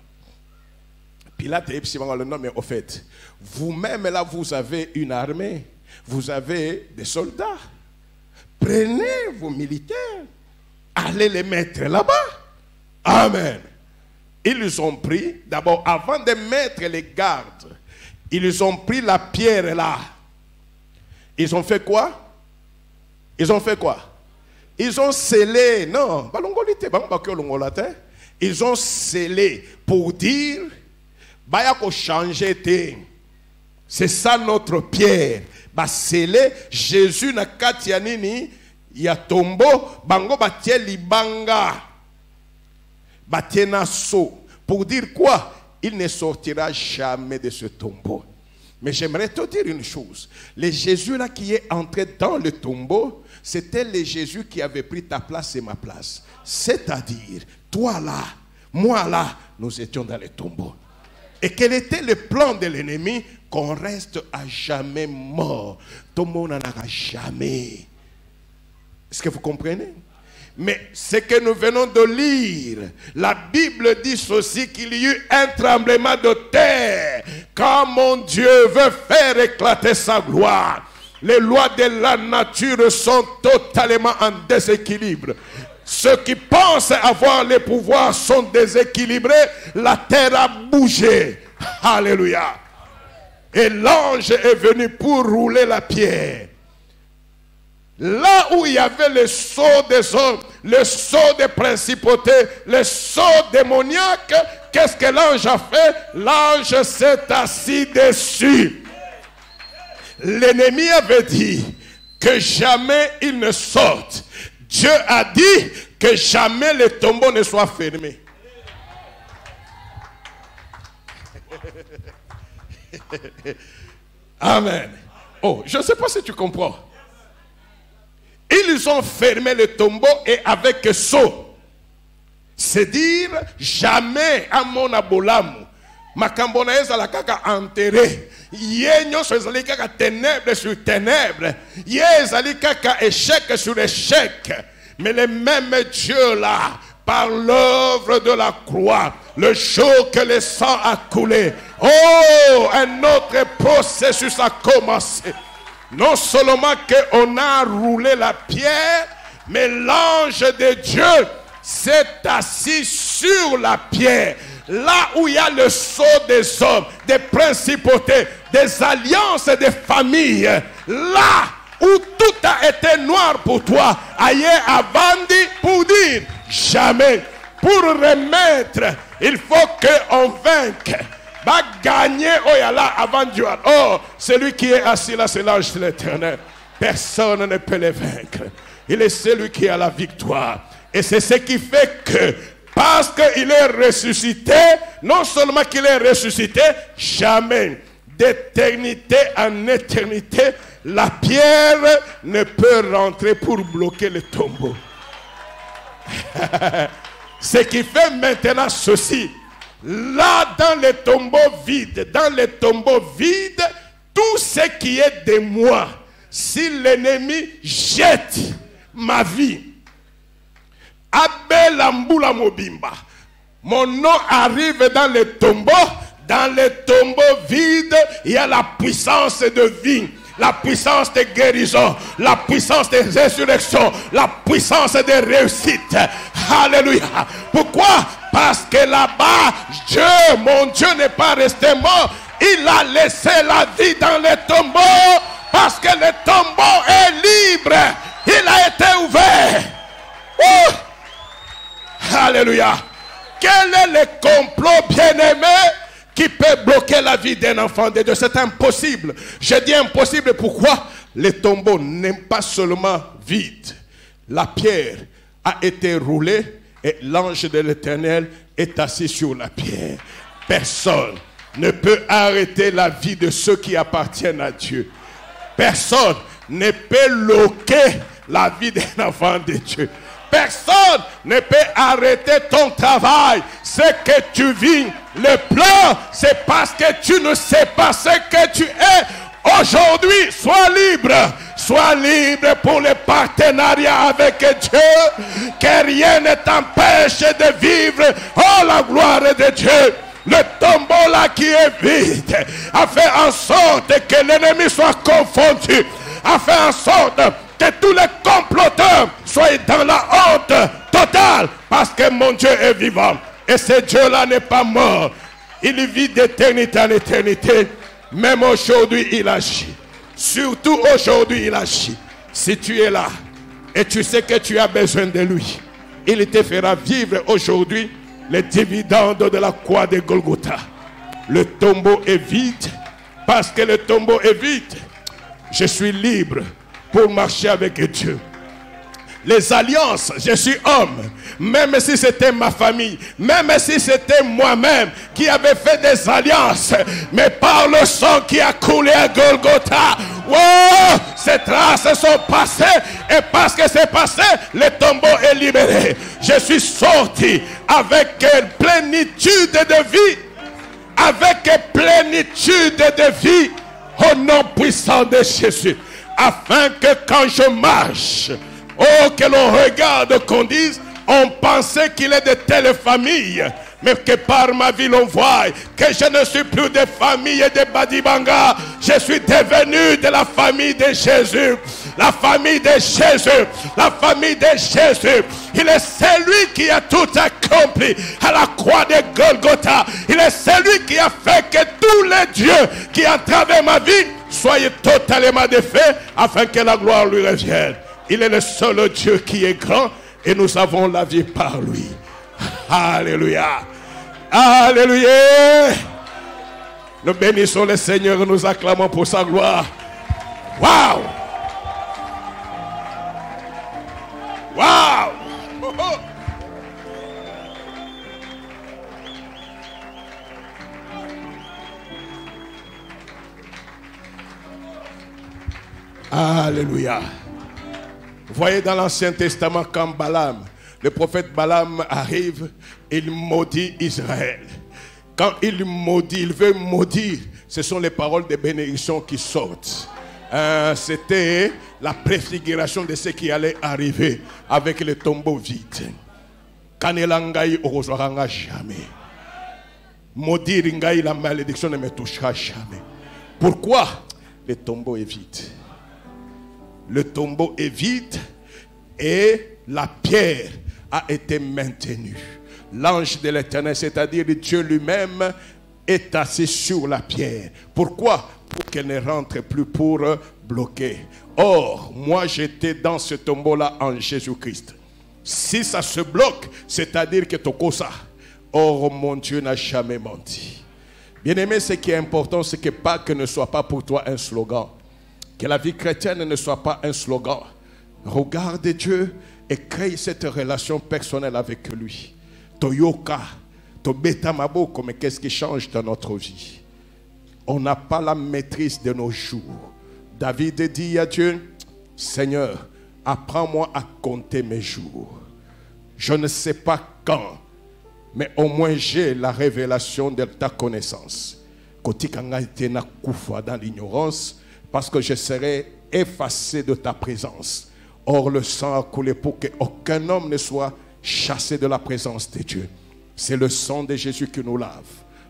Pilate et non mais au fait, vous-même là vous avez une armée, vous avez des soldats. Prenez vos militaires, allez les mettre là-bas. Amen. Ils ont pris, d'abord, avant de mettre les gardes, ils ont pris la pierre là. Ils ont fait quoi? Ils ont fait quoi? Ils ont scellé, non, ils ont scellé pour dire, bayako changer. C'est ça notre pierre. Ba scellé, Jésus na katianini ya tombo, bango batie libanga. Batienaso. Pour dire quoi? Il ne sortira jamais de ce tombeau. Mais j'aimerais te dire une chose. Le Jésus là qui est entré dans le tombeau, c'était le Jésus qui avait pris ta place et ma place. C'est-à-dire, toi là, moi là, nous étions dans le tombeau. Et quel était le plan de l'ennemi? Qu'on reste à jamais mort. Tout le monde n'en aura jamais. Est-ce que vous comprenez? Mais ce que nous venons de lire, la Bible dit aussi qu'il y eut un tremblement de terre quand mon Dieu veut faire éclater sa gloire. Les lois de la nature sont totalement en déséquilibre. Ceux qui pensent avoir les pouvoirs sont déséquilibrés. La terre a bougé. Alléluia. Et l'ange est venu pour rouler la pierre. Là où il y avait le sceau des hommes, le sceau des principautés, le sceau démoniaque, qu'est-ce que l'ange a fait? L'ange s'est assis dessus. L'ennemi avait dit que jamais il ne sorte. Dieu a dit que jamais le tombeau ne soit fermé. Amen. Oh, je ne sais pas si tu comprends. Ils ont fermé le tombeau et avec sceau. C'est dire jamais à mon abolamu. Makambona ezala kaka enterré. Yenyo ezali kaka ténèbres sur ténèbres. Ezali kaka échec sur échec. Mais le même Dieu là, par l'œuvre de la croix, le jour que le sang a coulé, oh, un autre processus a commencé. Non seulement qu'on a roulé la pierre, mais l'ange de Dieu s'est assis sur la pierre. Là où il y a le sceau des hommes, des principautés, des alliances, des familles, là où tout a été noir pour toi, aïe avandi pour dire jamais. Pour remettre, il faut qu'on vainque. Va gagner, oh yalla, avant Dieu. Oh, celui qui est assis là, c'est l'ange de l'Éternel. Personne ne peut le vaincre. Il est celui qui a la victoire. Et c'est ce qui fait que, parce qu'il est ressuscité, non seulement qu'il est ressuscité, jamais, d'éternité en éternité, la pierre ne peut rentrer pour bloquer le tombeau. Ce qui fait maintenant ceci, là dans les tombeaux vides, tout ce qui est de moi, si l'ennemi jette ma vie, Abelambula Mobimba, mon nom arrive dans les tombeaux vides, il y a la puissance de vie. La puissance de guérison, la puissance de résurrection, la puissance de réussite. Alléluia. Pourquoi? Parce que là-bas, Dieu, mon Dieu n'est pas resté mort. Il a laissé la vie dans les tombeaux. Parce que le tombeau est libre. Il a été ouvert. Alléluia. Quel est le complot bien-aimé qui peut bloquer la vie d'un enfant de Dieu? C'est impossible. Je dis impossible, pourquoi? Le tombeau n'est pas seulement vide. La pierre a été roulée et l'ange de l'Éternel est assis sur la pierre. Personne ne peut arrêter la vie de ceux qui appartiennent à Dieu. Personne ne peut bloquer la vie d'un enfant de Dieu. Personne ne peut arrêter ton travail. Ce que tu vis, le plan, c'est parce que tu ne sais pas ce que tu es. Aujourd'hui, sois libre. Sois libre pour le partenariat avec Dieu. Que rien ne t'empêche de vivre. Oh, la gloire de Dieu. Le tombeau là qui est vide a fait en sorte que l'ennemi soit confondu. A fait en sorte que tous les comploteurs soient dans la honte totale. Parce que mon Dieu est vivant. Et ce Dieu-là n'est pas mort. Il vit d'éternité en éternité. Même aujourd'hui, il agit. Surtout aujourd'hui, il agit. Si tu es là et tu sais que tu as besoin de lui, il te fera vivre aujourd'hui les dividendes de la croix de Golgotha. Le tombeau est vide. Parce que le tombeau est vide, je suis libre pour marcher avec Dieu. Les alliances, je suis homme. Même si c'était ma famille, même si c'était moi-même qui avait fait des alliances, mais par le sang qui a coulé à Golgotha, wow, ces traces sont passées. Et parce que c'est passé, le tombeau est libéré. Je suis sorti avec plénitude de vie. Avec plénitude de vie. Au nom puissant de Jésus. Afin que quand je marche, oh, que l'on regarde, qu'on dise, on pensait qu'il est de telle famille, mais que par ma vie l'on voit que je ne suis plus de famille de Badibanga, je suis devenu de la famille de Jésus. La famille de Jésus, la famille de Jésus. Il est celui qui a tout accompli à la croix de Golgotha. Il est celui qui a fait que tous les dieux qui entravaient ma vie soient totalement défaits afin que la gloire lui revienne. Il est le seul Dieu qui est grand et nous avons la vie par lui. Alléluia. Alléluia. Nous bénissons le Seigneur, nous acclamons pour sa gloire. Waouh! Waouh! Alléluia. Vous voyez dans l'Ancien Testament quand Balaam, le prophète Balaam arrive, il maudit Israël. Quand il maudit, il veut maudire, ce sont les paroles de bénédiction qui sortent. C'était la préfiguration de ce qui allait arriver avec le tombeau vide. Kanelangai orozoranga jamais. Maudire ngai, la malédiction ne me touchera jamais. Pourquoi? Le tombeau est vide. Le tombeau est vide et la pierre a été maintenue. L'ange de l'Éternel, c'est-à-dire Dieu lui-même, est assis sur la pierre. Pourquoi? Pour qu'elle ne rentre plus, pour bloquer. Or, moi j'étais dans ce tombeau-là en Jésus-Christ. Si ça se bloque, c'est-à-dire que Tokosa. Or, mon Dieu n'a jamais menti. Bien-aimé, ce qui est important, c'est que Pâques ne soit pas pour toi un slogan. Que la vie chrétienne ne soit pas un slogan. Regarde Dieu et crée cette relation personnelle avec lui. Toyoka, Tobeta Maboko, mais qu'est-ce qui change dans notre vie? On n'a pas la maîtrise de nos jours. David dit à Dieu, Seigneur, apprends-moi à compter mes jours. Je ne sais pas quand, mais au moins j'ai la révélation de ta connaissance. Kotikanga était na koufa dans l'ignorance, parce que je serai effacé de ta présence. Or, le sang a coulé pour qu'aucun homme ne soit chassé de la présence de Dieu. C'est le sang de Jésus qui nous lave.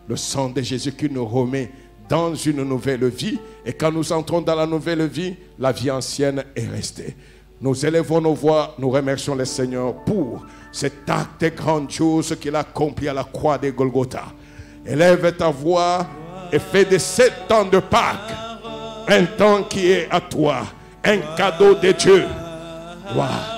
Le sang de Jésus qui nous remet dans une nouvelle vie. Et quand nous entrons dans la nouvelle vie, la vie ancienne est restée. Nous élevons nos voix, nous remercions le Seigneur pour cet acte grandiose qu'il a accompli à la croix de Golgotha. Élève ta voix et fais de 7 ans de Pâques un temps qui est à toi, un cadeau de Dieu. Gloire.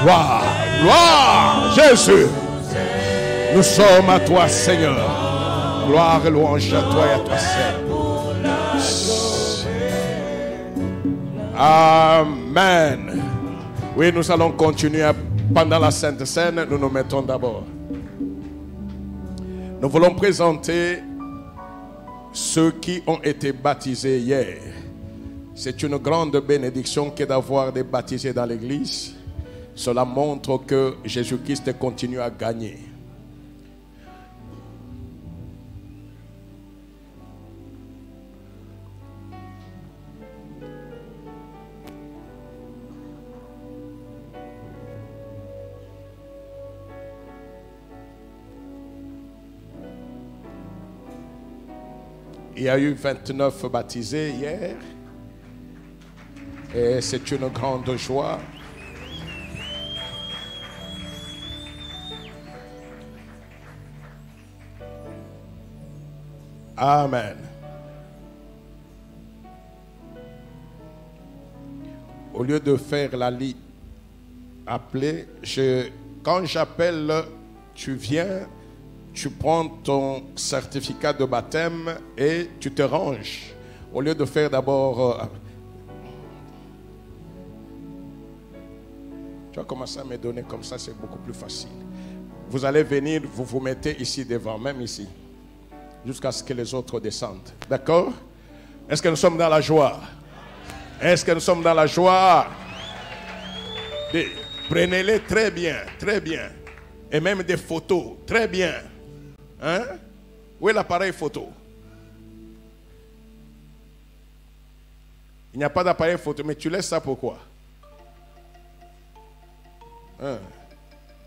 Gloire, gloire, Jésus. Nous sommes à toi, Seigneur. Gloire et louange à toi et à toi seul. Amen. Oui, nous allons continuer pendant la Sainte Seine. Nous nous mettons d'abord. Nous voulons présenter ceux qui ont été baptisés hier. C'est une grande bénédiction que d'avoir des baptisés dans l'église. Cela montre que Jésus-Christ continue à gagner. Il y a eu 29 baptisés hier. Et c'est une grande joie. Amen. Au lieu de faire la liste appelée, quand j'appelle, tu viens, tu prends ton certificat de baptême et tu te ranges. Au lieu de faire d'abord... tu vas commencer à me donner comme ça, c'est beaucoup plus facile. Vous allez venir, vous vous mettez ici devant, même ici, jusqu'à ce que les autres descendent. D'accord? Est-ce que nous sommes dans la joie? Est-ce que nous sommes dans la joie? Prenez-les très bien, très bien. Et même des photos, très bien. Hein? Où est l'appareil photo? Il n'y a pas d'appareil photo, mais tu laisses ça pourquoi? Hein?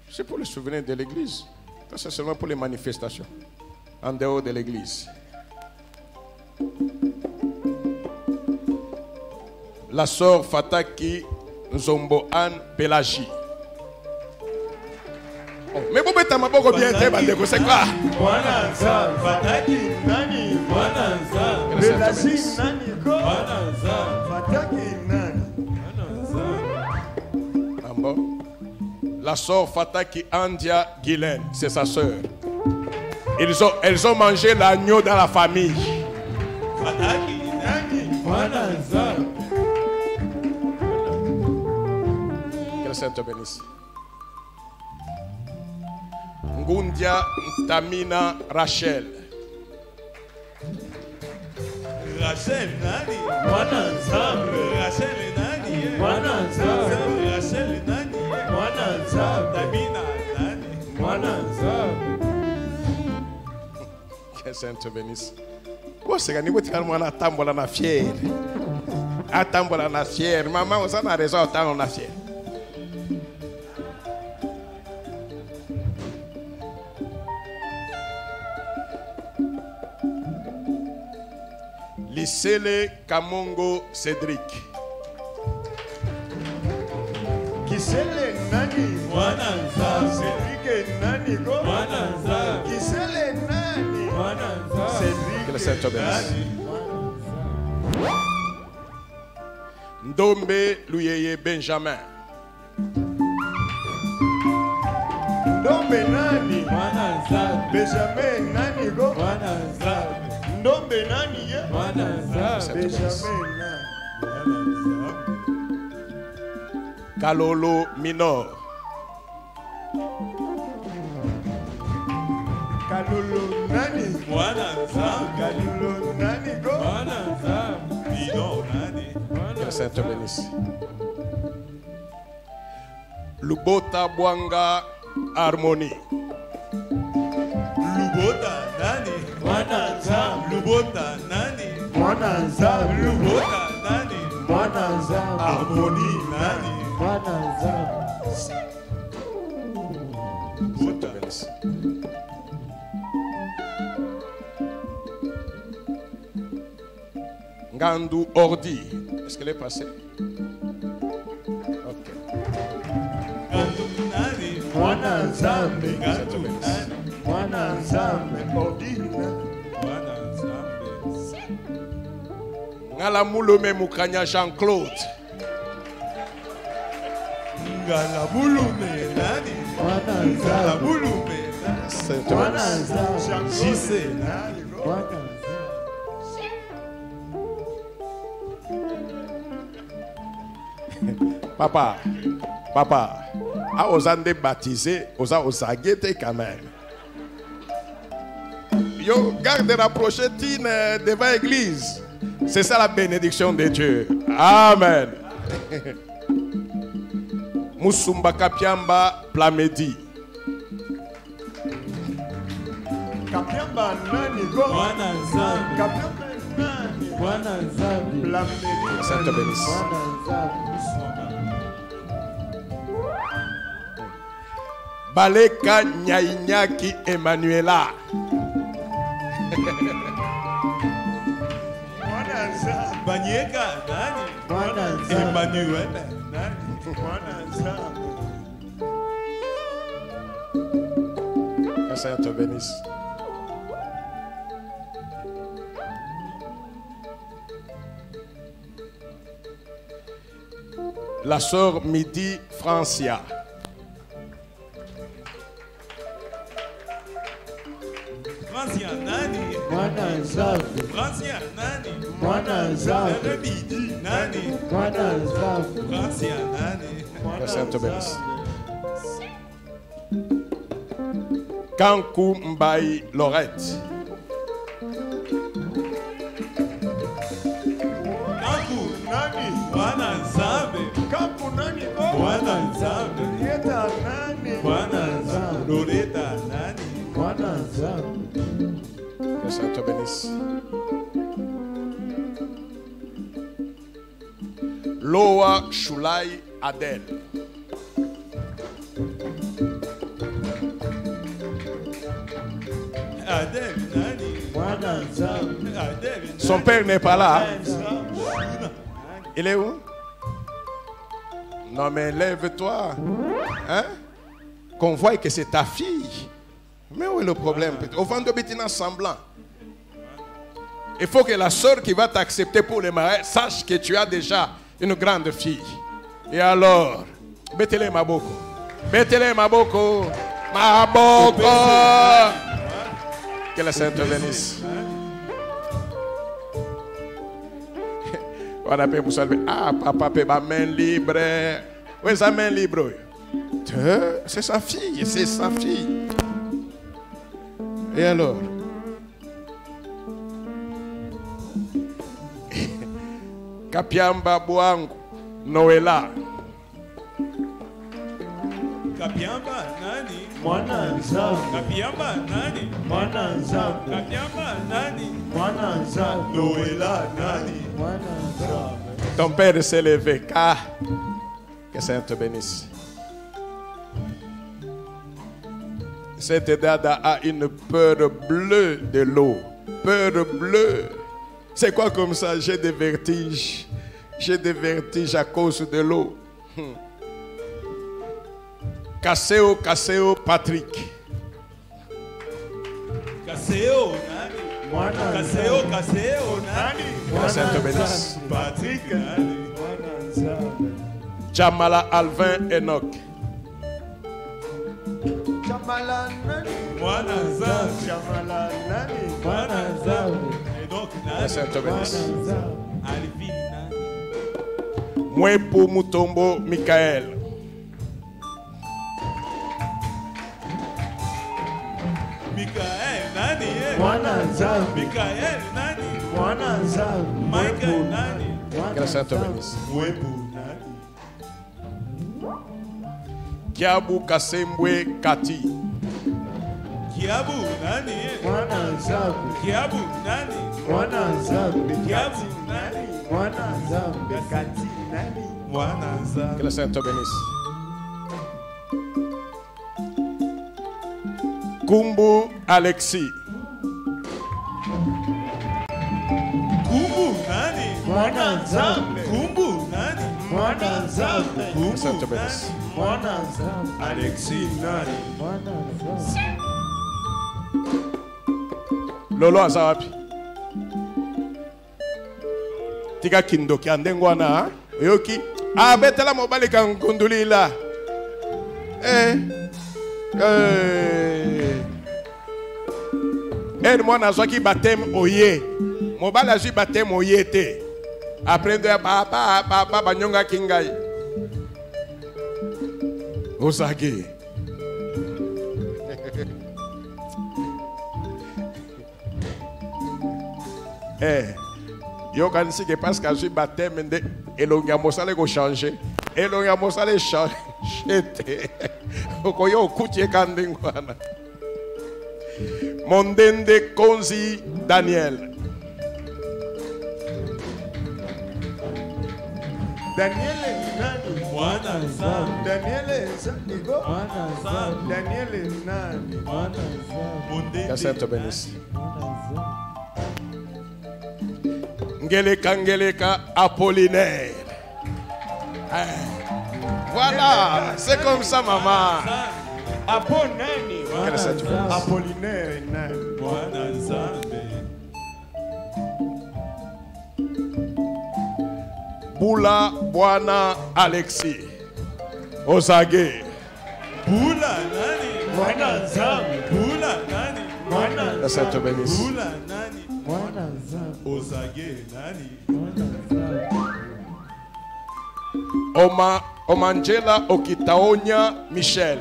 C'est pour le souvenir de l'église. Ça, c'est seulement pour les manifestations. En dehors de l'église. La sœur Fataki Nzombo Anne Pélagie. Oh, mais vous mettez ma boque bien, c'est quoi? Fataki Nani, Pélagie Nani, Fataki Nani. La sœur Fataki Andia Guylaine, c'est sa sœur. Elles ont mangé l'agneau dans la famille. Fataki Nani, que le Seigneur te bénisse. Ngundia Tamina Rachel. Rachel Nani, Rachel Nani, Rachel Nani, Tamina Nani, que le Seigneur te bénisse. Vous savez, vous êtes tellement tambola na fière. A tambola na fière. Maman, vous avez raison, tambola na fière. Lisele Kamongo Cédric. Kisele Nani, Cédric Nani, Kisele Nani, Que le Seigneur te bénisse. Ndombe Luyeye Benjamin. Ndombe Nani, Benjamin Nani, Ndombe Nani, Benjamin Nani. Kalolo Minor. Kalolo Nani, Kalolo Nani, Que le Seigneur te bénisse. Lubota Bwanga Harmonie. Lubota Nani, Lubota Nani, Lubota Nani, Harmonie Nani, Que te bénisse. Ngandou Ordi. Est-ce qu'elle est passée? Ok. Mwana Nzambe, Mwana Nzambe, Ordina. Ngala Moulome Moukanya Jean-Claude. Ngala Bulume Nani. Mwana Ngala Nzambe. Bulume Nani. Sainte Mwana Bénisse. Nzambe. Jise Nani. Mwana Papa, papa, à osande baptisé, osa osagete quand même. Yo, garde rapproché tine devant l'église. C'est ça la bénédiction de Dieu. Amen. Musumba Kapiamba Plamedi. Kapiamba Nani. Go. Mwana Nzambe. Kapiamba Nani. Mwana Nzambe. Blameli. Sainte Bénisse. Mwana Nzambe. Baleka Nyainyaki Emmanuela. Mwana Nzambe. Banyeka Nani. Mwana Nzambe. Emmanuel Nani. Mwana Nzambe. Que Sainte Bénisse. La sœur Midi Francia. Francia Nani. Mwana Nzambe. Francia Nani. Mwana Nzambe. Rebidi Nani. Mwana Nzambe. Francia Nani. Que Sainte Bénisse. Kankou Mbaye Lorette. Kaku Nani. Mwana Nzambe. Kaku Nani. Mwana Nzambe. Loreta Nani. Mwana Nzambe. Loreta Nani. Mwana Nzambe. Que Sainte Bénisse. Loa Shulai Adel. Adel Nani. Mwana Nzambe. Adel Nani. Son père n'est pas là. Nzambe. Il est où? Non mais lève-toi. Hein? Qu'on voit que c'est ta fille. Mais où est le problème? Au vent de Bettina semblant. Il faut que la sœur qui va t'accepter pour le mariage sache que tu as déjà une grande fille. Et alors, Betele Maboko. Betele Maboko. Maboko. Que la Sainte bénisse. On appelle pour ça. Ah, papa, peut ma main libre. Où est sa main libre? C'est sa fille, c'est sa fille. Et alors? Kapiamba Bouangu, Noëlla. Kapiamba Nani. Mwana Nzambe. Kapiamba Nani. Mwana Nzambe. Kapiamba Nani. Mwana Nzambe. Noëlla Nani. Mwana Nzambe. Ton père s'est levé. Ah, que Saint te bénisse. Cette dada a une peur bleue de l'eau. Peur bleue. C'est quoi comme ça? J'ai des vertiges. J'ai des vertiges à cause de l'eau. Casseo, Casseo, Patrick. Kaseo Nani. Mwana Kaseo Nzambe. Kaseo Nani. Que Saint te Mwana bénisse. Nzambe. Patrick Nani. Mwana Nzambe. Jamala Alvin Enoch. Chamala Nani. Mwana Nzambe. Chamala Nani. Mwana Nzambe. Et donc Que Nani. Saint te Mwana bénisse. Nzambe. Alvin Nani. Mwepu Mutombo Michael. Michael Nani. Mwana Nzambe. Michael Nani. Mwana Nzambe. Michael Nani. Que le Saint te bénisse. Mwebu Nani. Kiabu Kasembwe Kati. Kiabu Nani. Mwana Nzambe. Kiabu Nani. Mwana Nzambe. Kiabu Nani. Mwana Nzambe. Kati Nani. Mwana Que Nzambe. le Saint te bénisse. Kumbu Alexis. Kumbu Nani. Mwana Nzambe. Kumbu Nani. Mwana Nzambe. Que le Saint te Kumbu bénisse. Nani. Mwana Nzambe. Alexis Nani. Mwana Nzambe. Lolo azawapi. Tika kindoki andengwana. Yoki. Ah, betela mobali kangundulila. moi nazo ki baptême oye. Mon bala ju baptême oye te. Après de papa banyonga kingai. Osage. Yo kanisi que parce que je baptême de elonga mosale go changer. Elonga mosale changer. Okoyo kutie kandingwana. Mondende Konzi Daniel. Daniel nani? Mwana nzambe. Daniel Nigo? Mwana nzambe. Daniel nani? Mwana nzambe. Que Saint te bénisse. Mwana nzambe. Ngeleka Apollinaire. Voilà, c'est comme ça, maman. Apo nani? Que Saint te bénisse. Apollinaire nani? Mwana nzambe. Bula Bwana Alexis. Osage. Bula nani? Mwana nzambe. Bula nani? Mwana Que Saint te bénisse. Bula nani? Mwana nzambe. Osage nani? Mwana nzambe. Omangela Okitaonya Michel.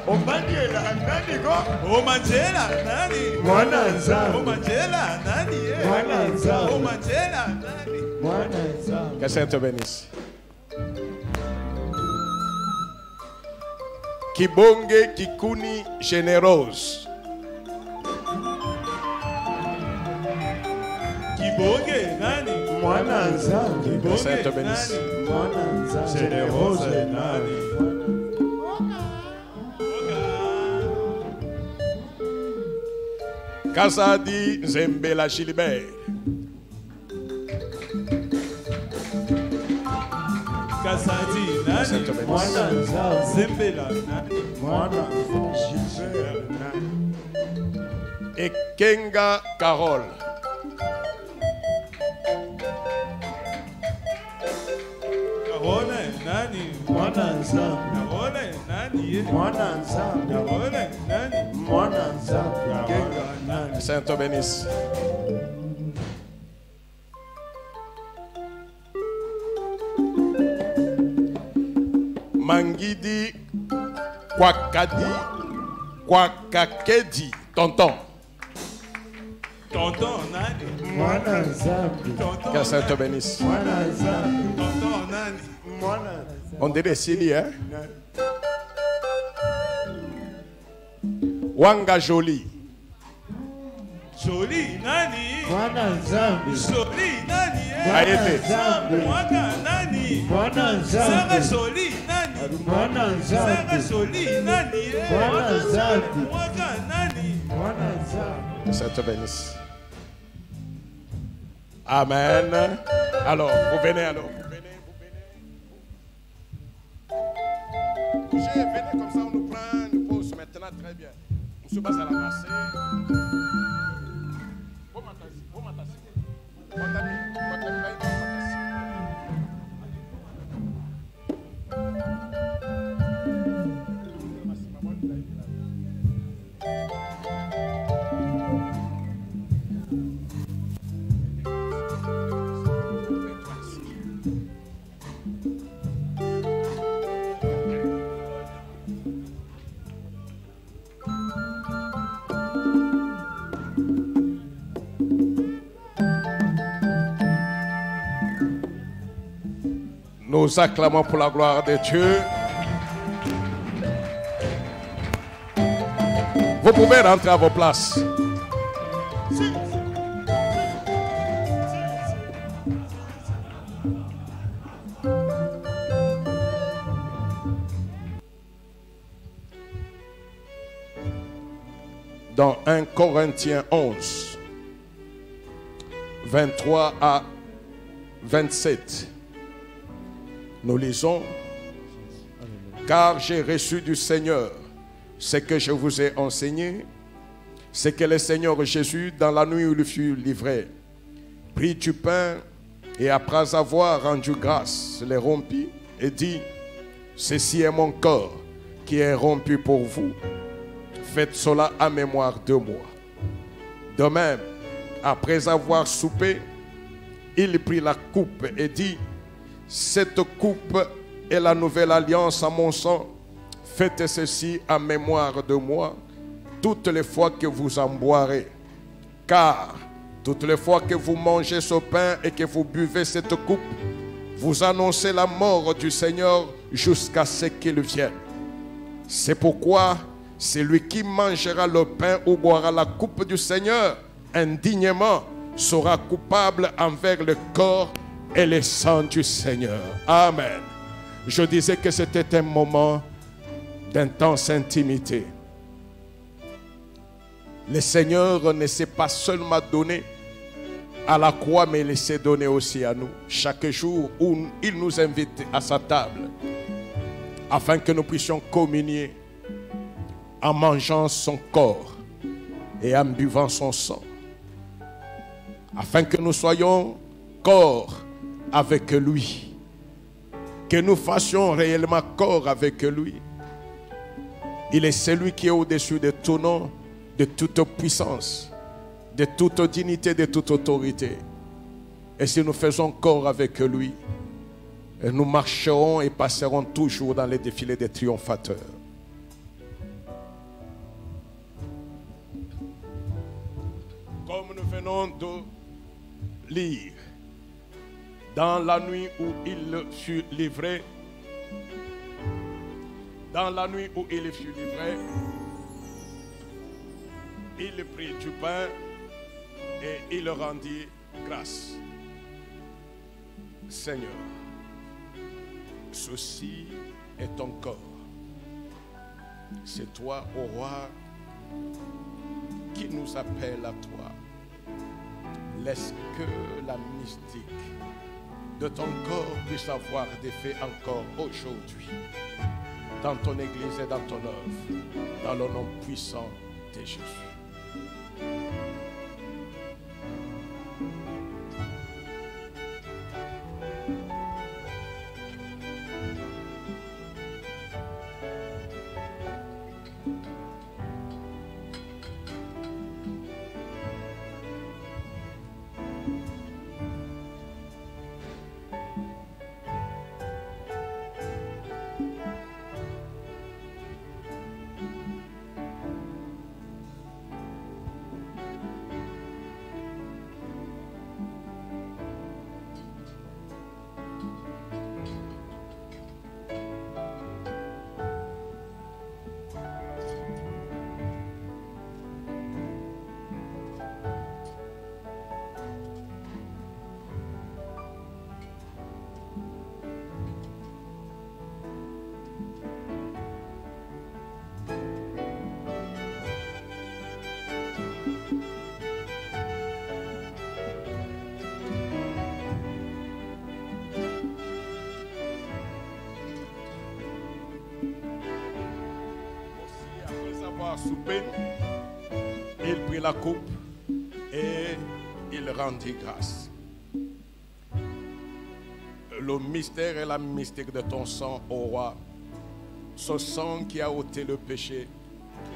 Omangela nani go? Omangela nani? Mwana nzambe. Omangela nani? Mwana nzambe. Omangela nani? Mwana nzambe. Que Saint te bénisse. Kibonge Kikuni Générose. Kibonge nani? Mwana nzambe. Que Saint te bénisse. Mwana nzambe. Générose nani? Kazadi Zembela Gilbert. Kasadi Saint te nani? bénisse. Mwana nzambe. Zembela nani? Mwana nzambe. Gilbert nani? Ekenga Carole. Karole nani? Mwana nzambe. Karole nani? Mwana nzambe. Karole nani? Mwana nzambe. Genga nani? Que Saint te bénisse. Mangidi Kwakakedi, tonton. Tonton nani? Mwana nzambe. Tonton Que Saint te bénisse. Mwana nzambe. Tonton nani? Mwana On dirait Sili, hein? nani? Wanga Jolie. Jolie nani? Mwana nzambe. Jolie nani? Aïe. Mwaka nani? Mwana Sara nzambe. Jolie nani? Mwana Sara nzambe. Jolie nani? Mwana nzambe. Mwaka nani? Mwana nzambe. Que Saint te bénisse. Amen. Alors, vous venez alors. Vous venez. Bougez, venez comme ça, on nous prend une pause maintenant, très bien. On se base à la masse. Nous acclamons pour la gloire de Dieu. Vous pouvez rentrer à vos places. Dans 1 Corinthiens 11, 23 à 27. Nous lisons, car j'ai reçu du Seigneur ce que je vous ai enseigné, c'est que le Seigneur Jésus, dans la nuit où il fut livré, prit du pain et après avoir rendu grâce, le rompit et dit, Ceci est mon corps qui est rompu pour vous. Faites cela en mémoire de moi. De même, après avoir soupé, il prit la coupe et dit, cette coupe est la nouvelle alliance à mon sang. Faites ceci en mémoire de moi toutes les fois que vous en boirez. Car toutes les fois que vous mangez ce pain et que vous buvez cette coupe, vous annoncez la mort du Seigneur jusqu'à ce qu'il vienne. C'est pourquoi celui qui mangera le pain ou boira la coupe du Seigneur indignement sera coupable envers le corps et le sang du Seigneur. Amen. Je disais que c'était un moment d'intense intimité. Le Seigneur ne s'est pas seulement donné à la croix, mais il s'est donné aussi à nous. Chaque jour où il nous invite à sa table, afin que nous puissions communier en mangeant son corps et en buvant son sang. Afin que nous soyons corps avec lui. Que nous fassions réellement corps avec lui. Il est celui qui est au-dessus de tout nom, de toute puissance, de toute dignité, de toute autorité. Et si nous faisons corps avec lui, nous marcherons et passerons toujours dans les défilés des triomphateurs. Comme nous venons de lire, dans la nuit où il fut livré, il prit du pain et il rendit grâce. Seigneur, ceci est ton corps. C'est toi, ô roi, qui nous appelle à toi. Laisse que la mystique de ton corps puisse avoir des faits encore aujourd'hui, dans ton Église et dans ton œuvre, dans le nom puissant de Jésus. Souper, il prit la coupe et il rendit grâce. Le mystère et la mystique de ton sang, ô roi, ce sang qui a ôté le péché,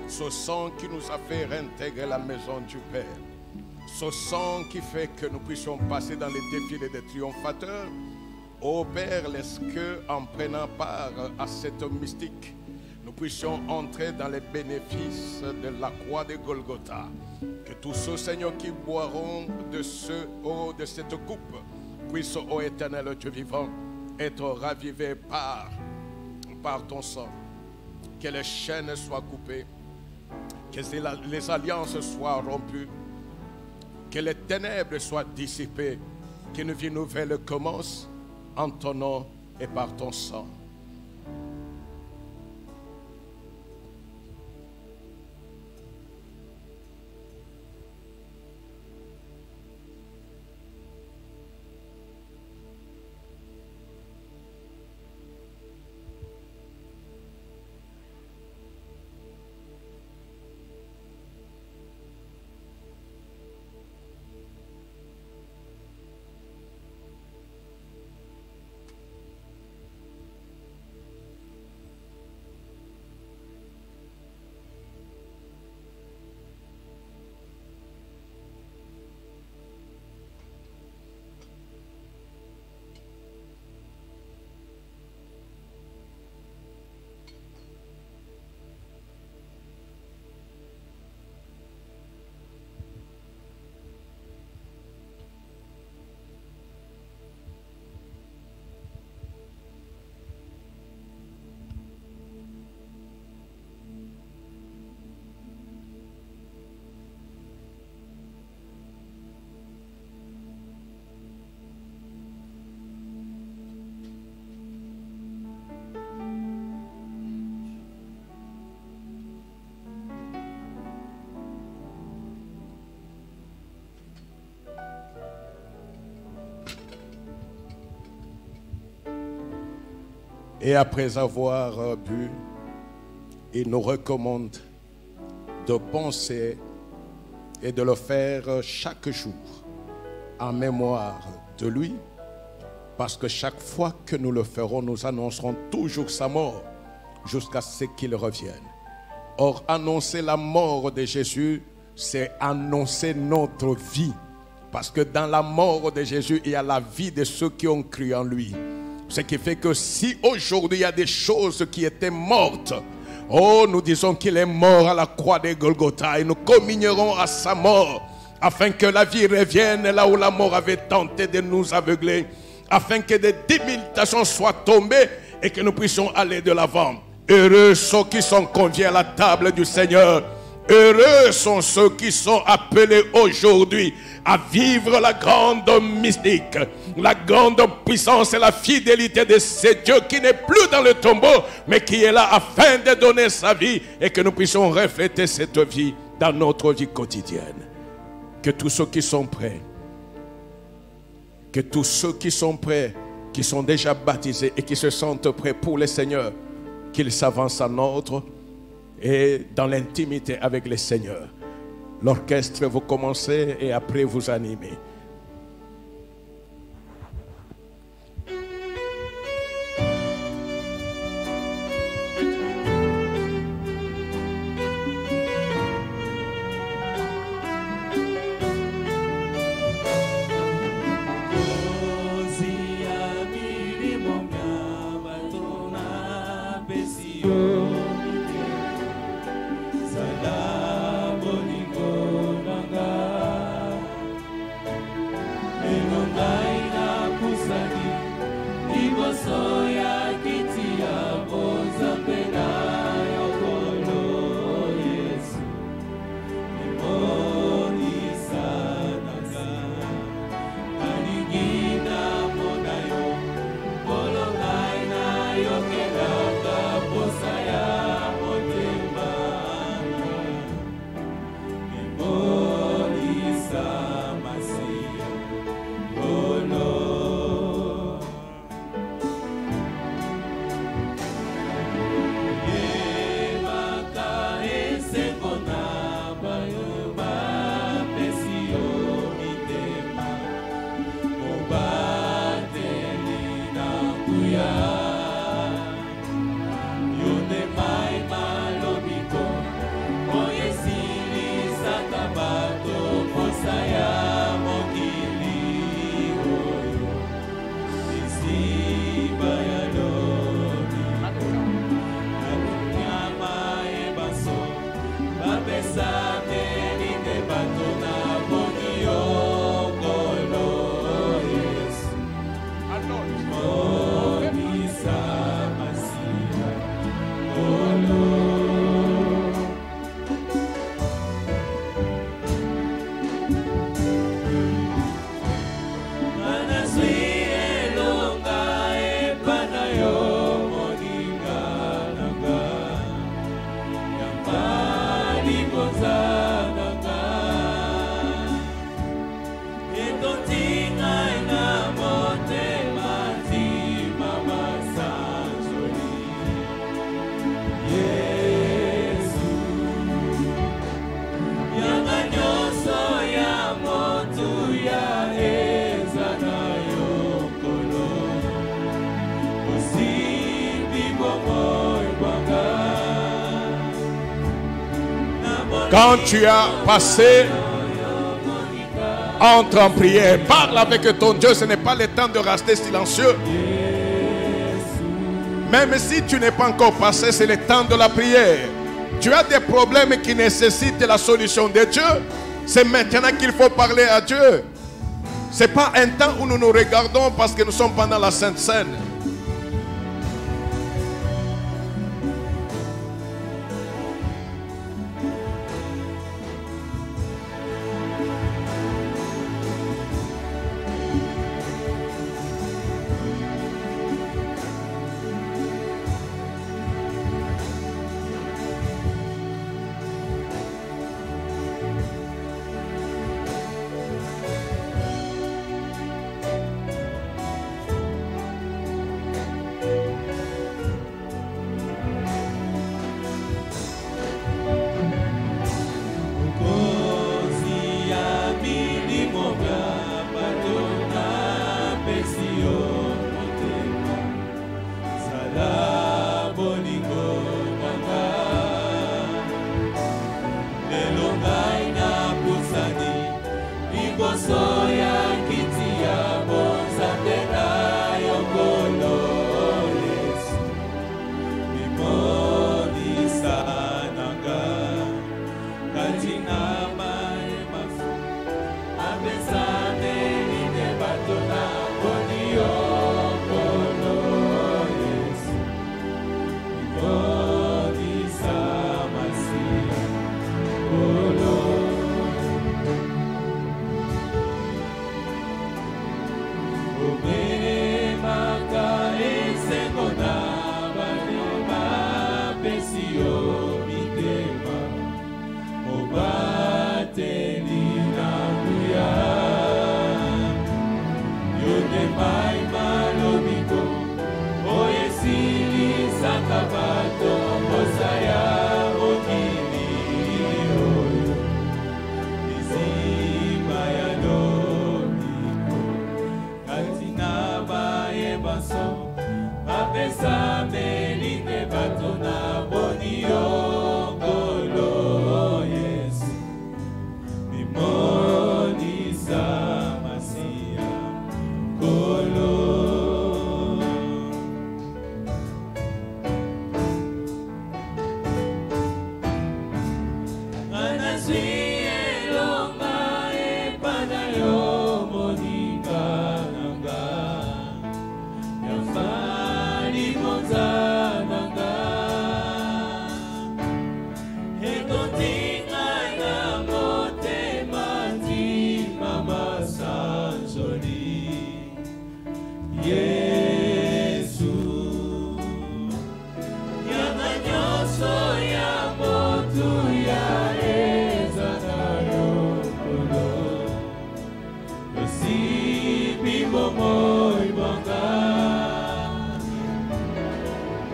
ce sang qui nous a fait réintégrer la maison du Père, ce sang qui fait que nous puissions passer dans les défilés des triomphateurs. Ô Père, laisse que, en prenant part à cette mystique, nous puissions entrer dans les bénéfices de la croix de Golgotha. Que tous ceux, Seigneur, qui boiront de cette coupe puissent, ô éternel Dieu vivant, être ravivés par ton sang. Que les chaînes soient coupées, que les alliances soient rompues, que les ténèbres soient dissipées, qu'une vie nouvelle commence en ton nom et par ton sang. Et après avoir bu, il nous recommande de penser et de le faire chaque jour en mémoire de lui, parce que chaque fois que nous le ferons, nous annoncerons toujours sa mort jusqu'à ce qu'il revienne. Or, annoncer la mort de Jésus, c'est annoncer notre vie, parce que dans la mort de Jésus, il y a la vie de ceux qui ont cru en lui. Ce qui fait que si aujourd'hui il y a des choses qui étaient mortes, oh, nous disons qu'il est mort à la croix de Golgotha et nous communierons à sa mort afin que la vie revienne là où la mort avait tenté de nous aveugler, afin que des débilitations soient tombées et que nous puissions aller de l'avant. Heureux ceux qui sont conviés à la table du Seigneur. Heureux sont ceux qui sont appelés aujourd'hui à vivre la grande mystique, la grande puissance et la fidélité de ce Dieu qui n'est plus dans le tombeau, mais qui est là afin de donner sa vie et que nous puissions refléter cette vie dans notre vie quotidienne. Que tous ceux qui sont prêts, qui sont déjà baptisés et qui se sentent prêts pour le Seigneur, qu'ils s'avancent en ordre et dans l'intimité avec le Seigneur. L'orchestre, vous commencez et après vous animez. Quand tu as passé, entre en prière, parle avec ton Dieu. Ce n'est pas le temps de rester silencieux. Même si tu n'es pas encore passé, c'est le temps de la prière. Tu as des problèmes qui nécessitent la solution de Dieu. C'est maintenant qu'il faut parler à Dieu. Ce n'est pas un temps où nous nous regardons parce que nous sommes pendant la Sainte Seine. mitema mobateli na nguya yo nde mai malobiko oyo esilisaka bato mposa ya mokili oyo liziba ya lobiko kati na bayebanso bapesa melinge bato na boni yo ngolo Yesu bimonisa masiya ngolo anazwi elonga epada yo moninga nanga yafali monzananga ekotinga na motema ntima masanjoli Yesu yanga nyonso ya motu ya eza na yo kolo yosipi bomoi banga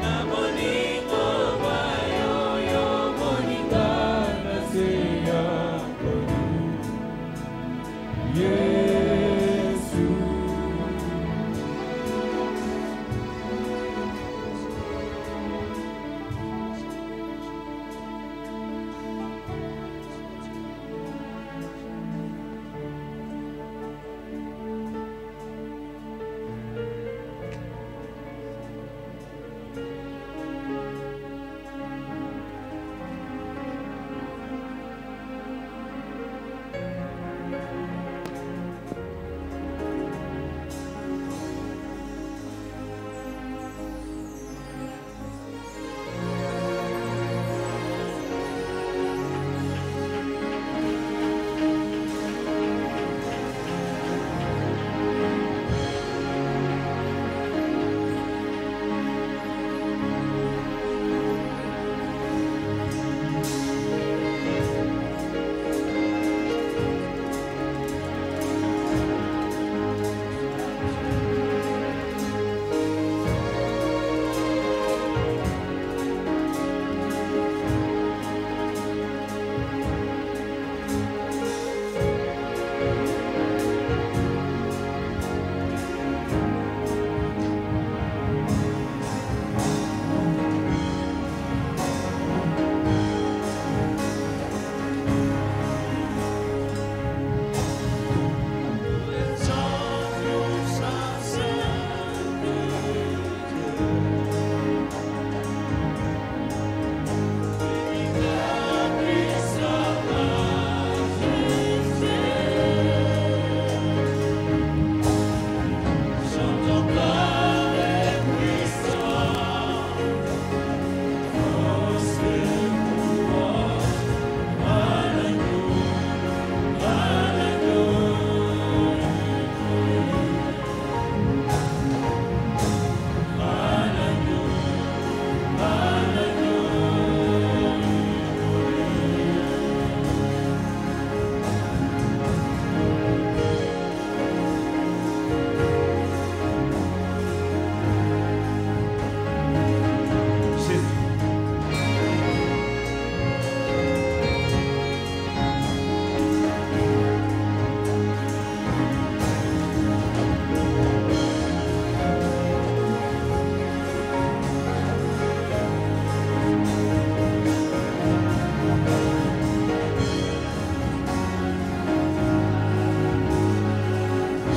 na moningo bayo yo moninga na se ya kolo Yesu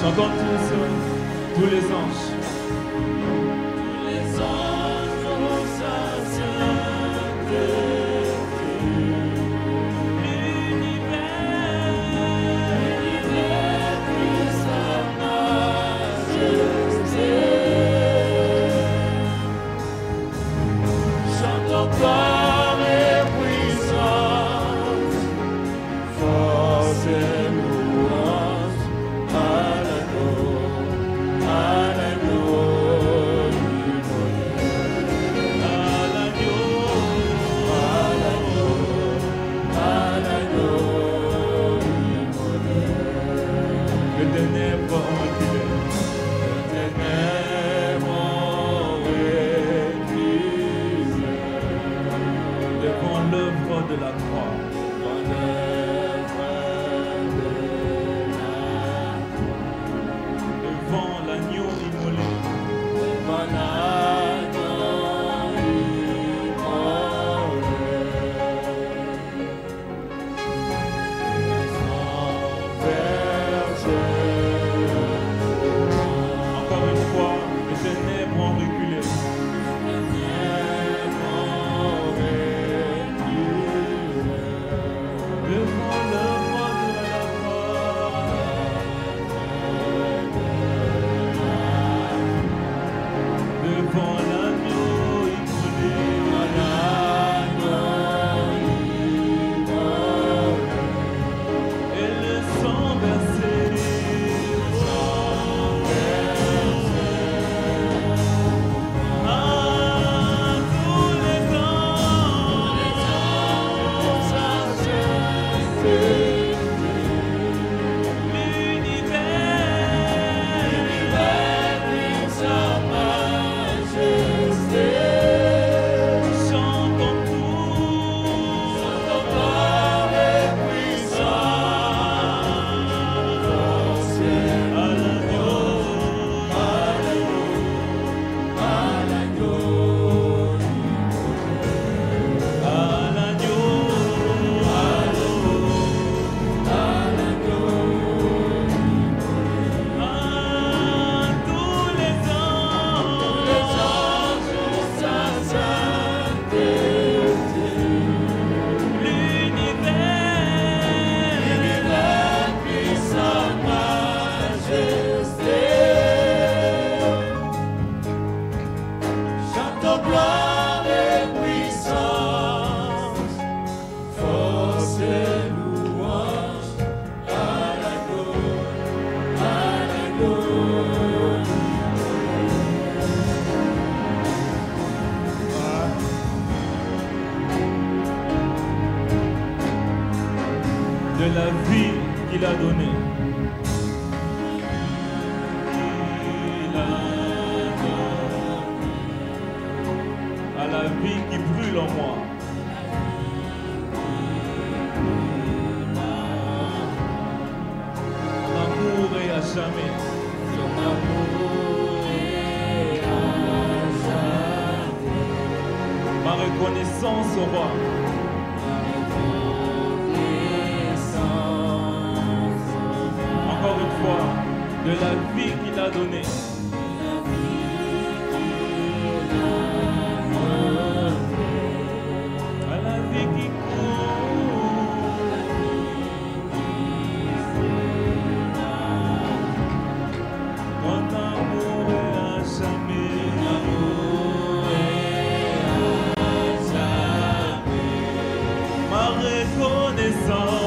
Chantons tous les anges. Tous les anges au saint-saint-Dieu. L'univers prie sa majesté. Chantons gloire et puissance, force et louange à l'agneau. l'œuvre de la croix. Devant l'agneau immolé. Encore une fois, les ténèbres ont reculé. Devant l'œuvre de la croix. Devant l'agneau immolé. Et le sang versé. À tous les temps. De la vie qu'il a donnée. À la vie qui brûle en moi. Mon amour est à jamais. Ma reconnaissance au roi. Encore une fois, de la vie qu'il a donnée. À la vie qui court. Mon amour est à jamais. Ma reconnaissance.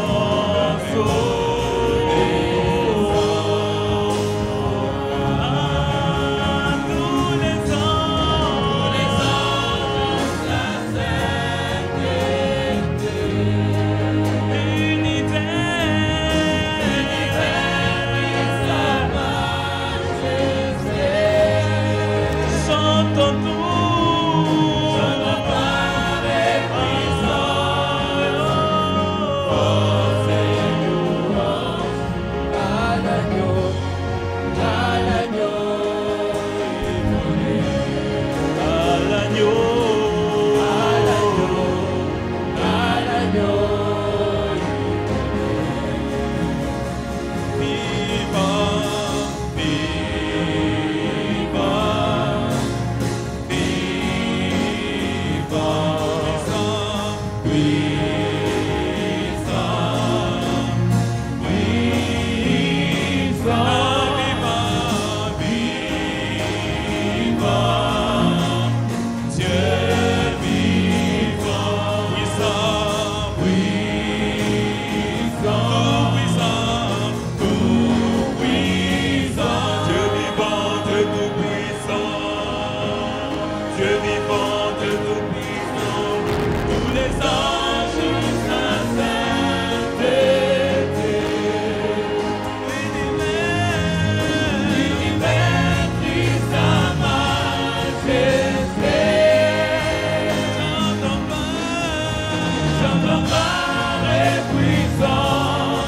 est puissant.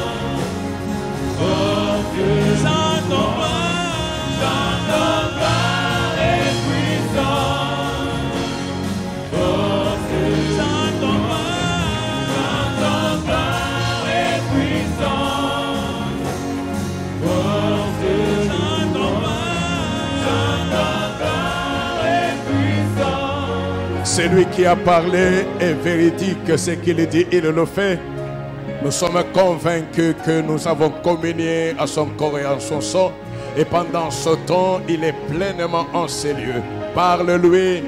Oh Dieu, Saint ton gloire est puissant. Oh Dieu, Saint ton gloire est puissant. Oh Dieu, Saint ton gloire est puissant. Celui qui a parlé est véridique, ce qu'il dit, il le fait. Nous sommes convaincus que nous avons communié à son corps et à son sang. Et pendant ce temps, il est pleinement en ces lieux. Parle-lui,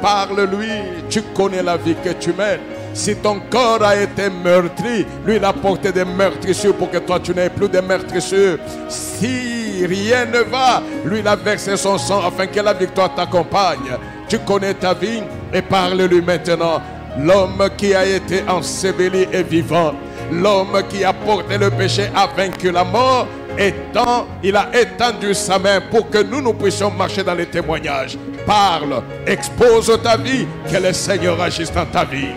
parle-lui. Tu connais la vie que tu mènes. Si ton corps a été meurtri, lui il a porté des meurtrissures pour que toi tu n'aies plus de meurtrissures. Si rien ne va, lui il a versé son sang afin que la victoire t'accompagne. Tu connais ta vie et parle-lui maintenant. L'homme qui a été enseveli est vivant. L'homme qui a porté le péché a vaincu la mort. Il a étendu sa main pour que nous puissions marcher dans les témoignages. Parle, expose ta vie, que le Seigneur agisse dans ta vie.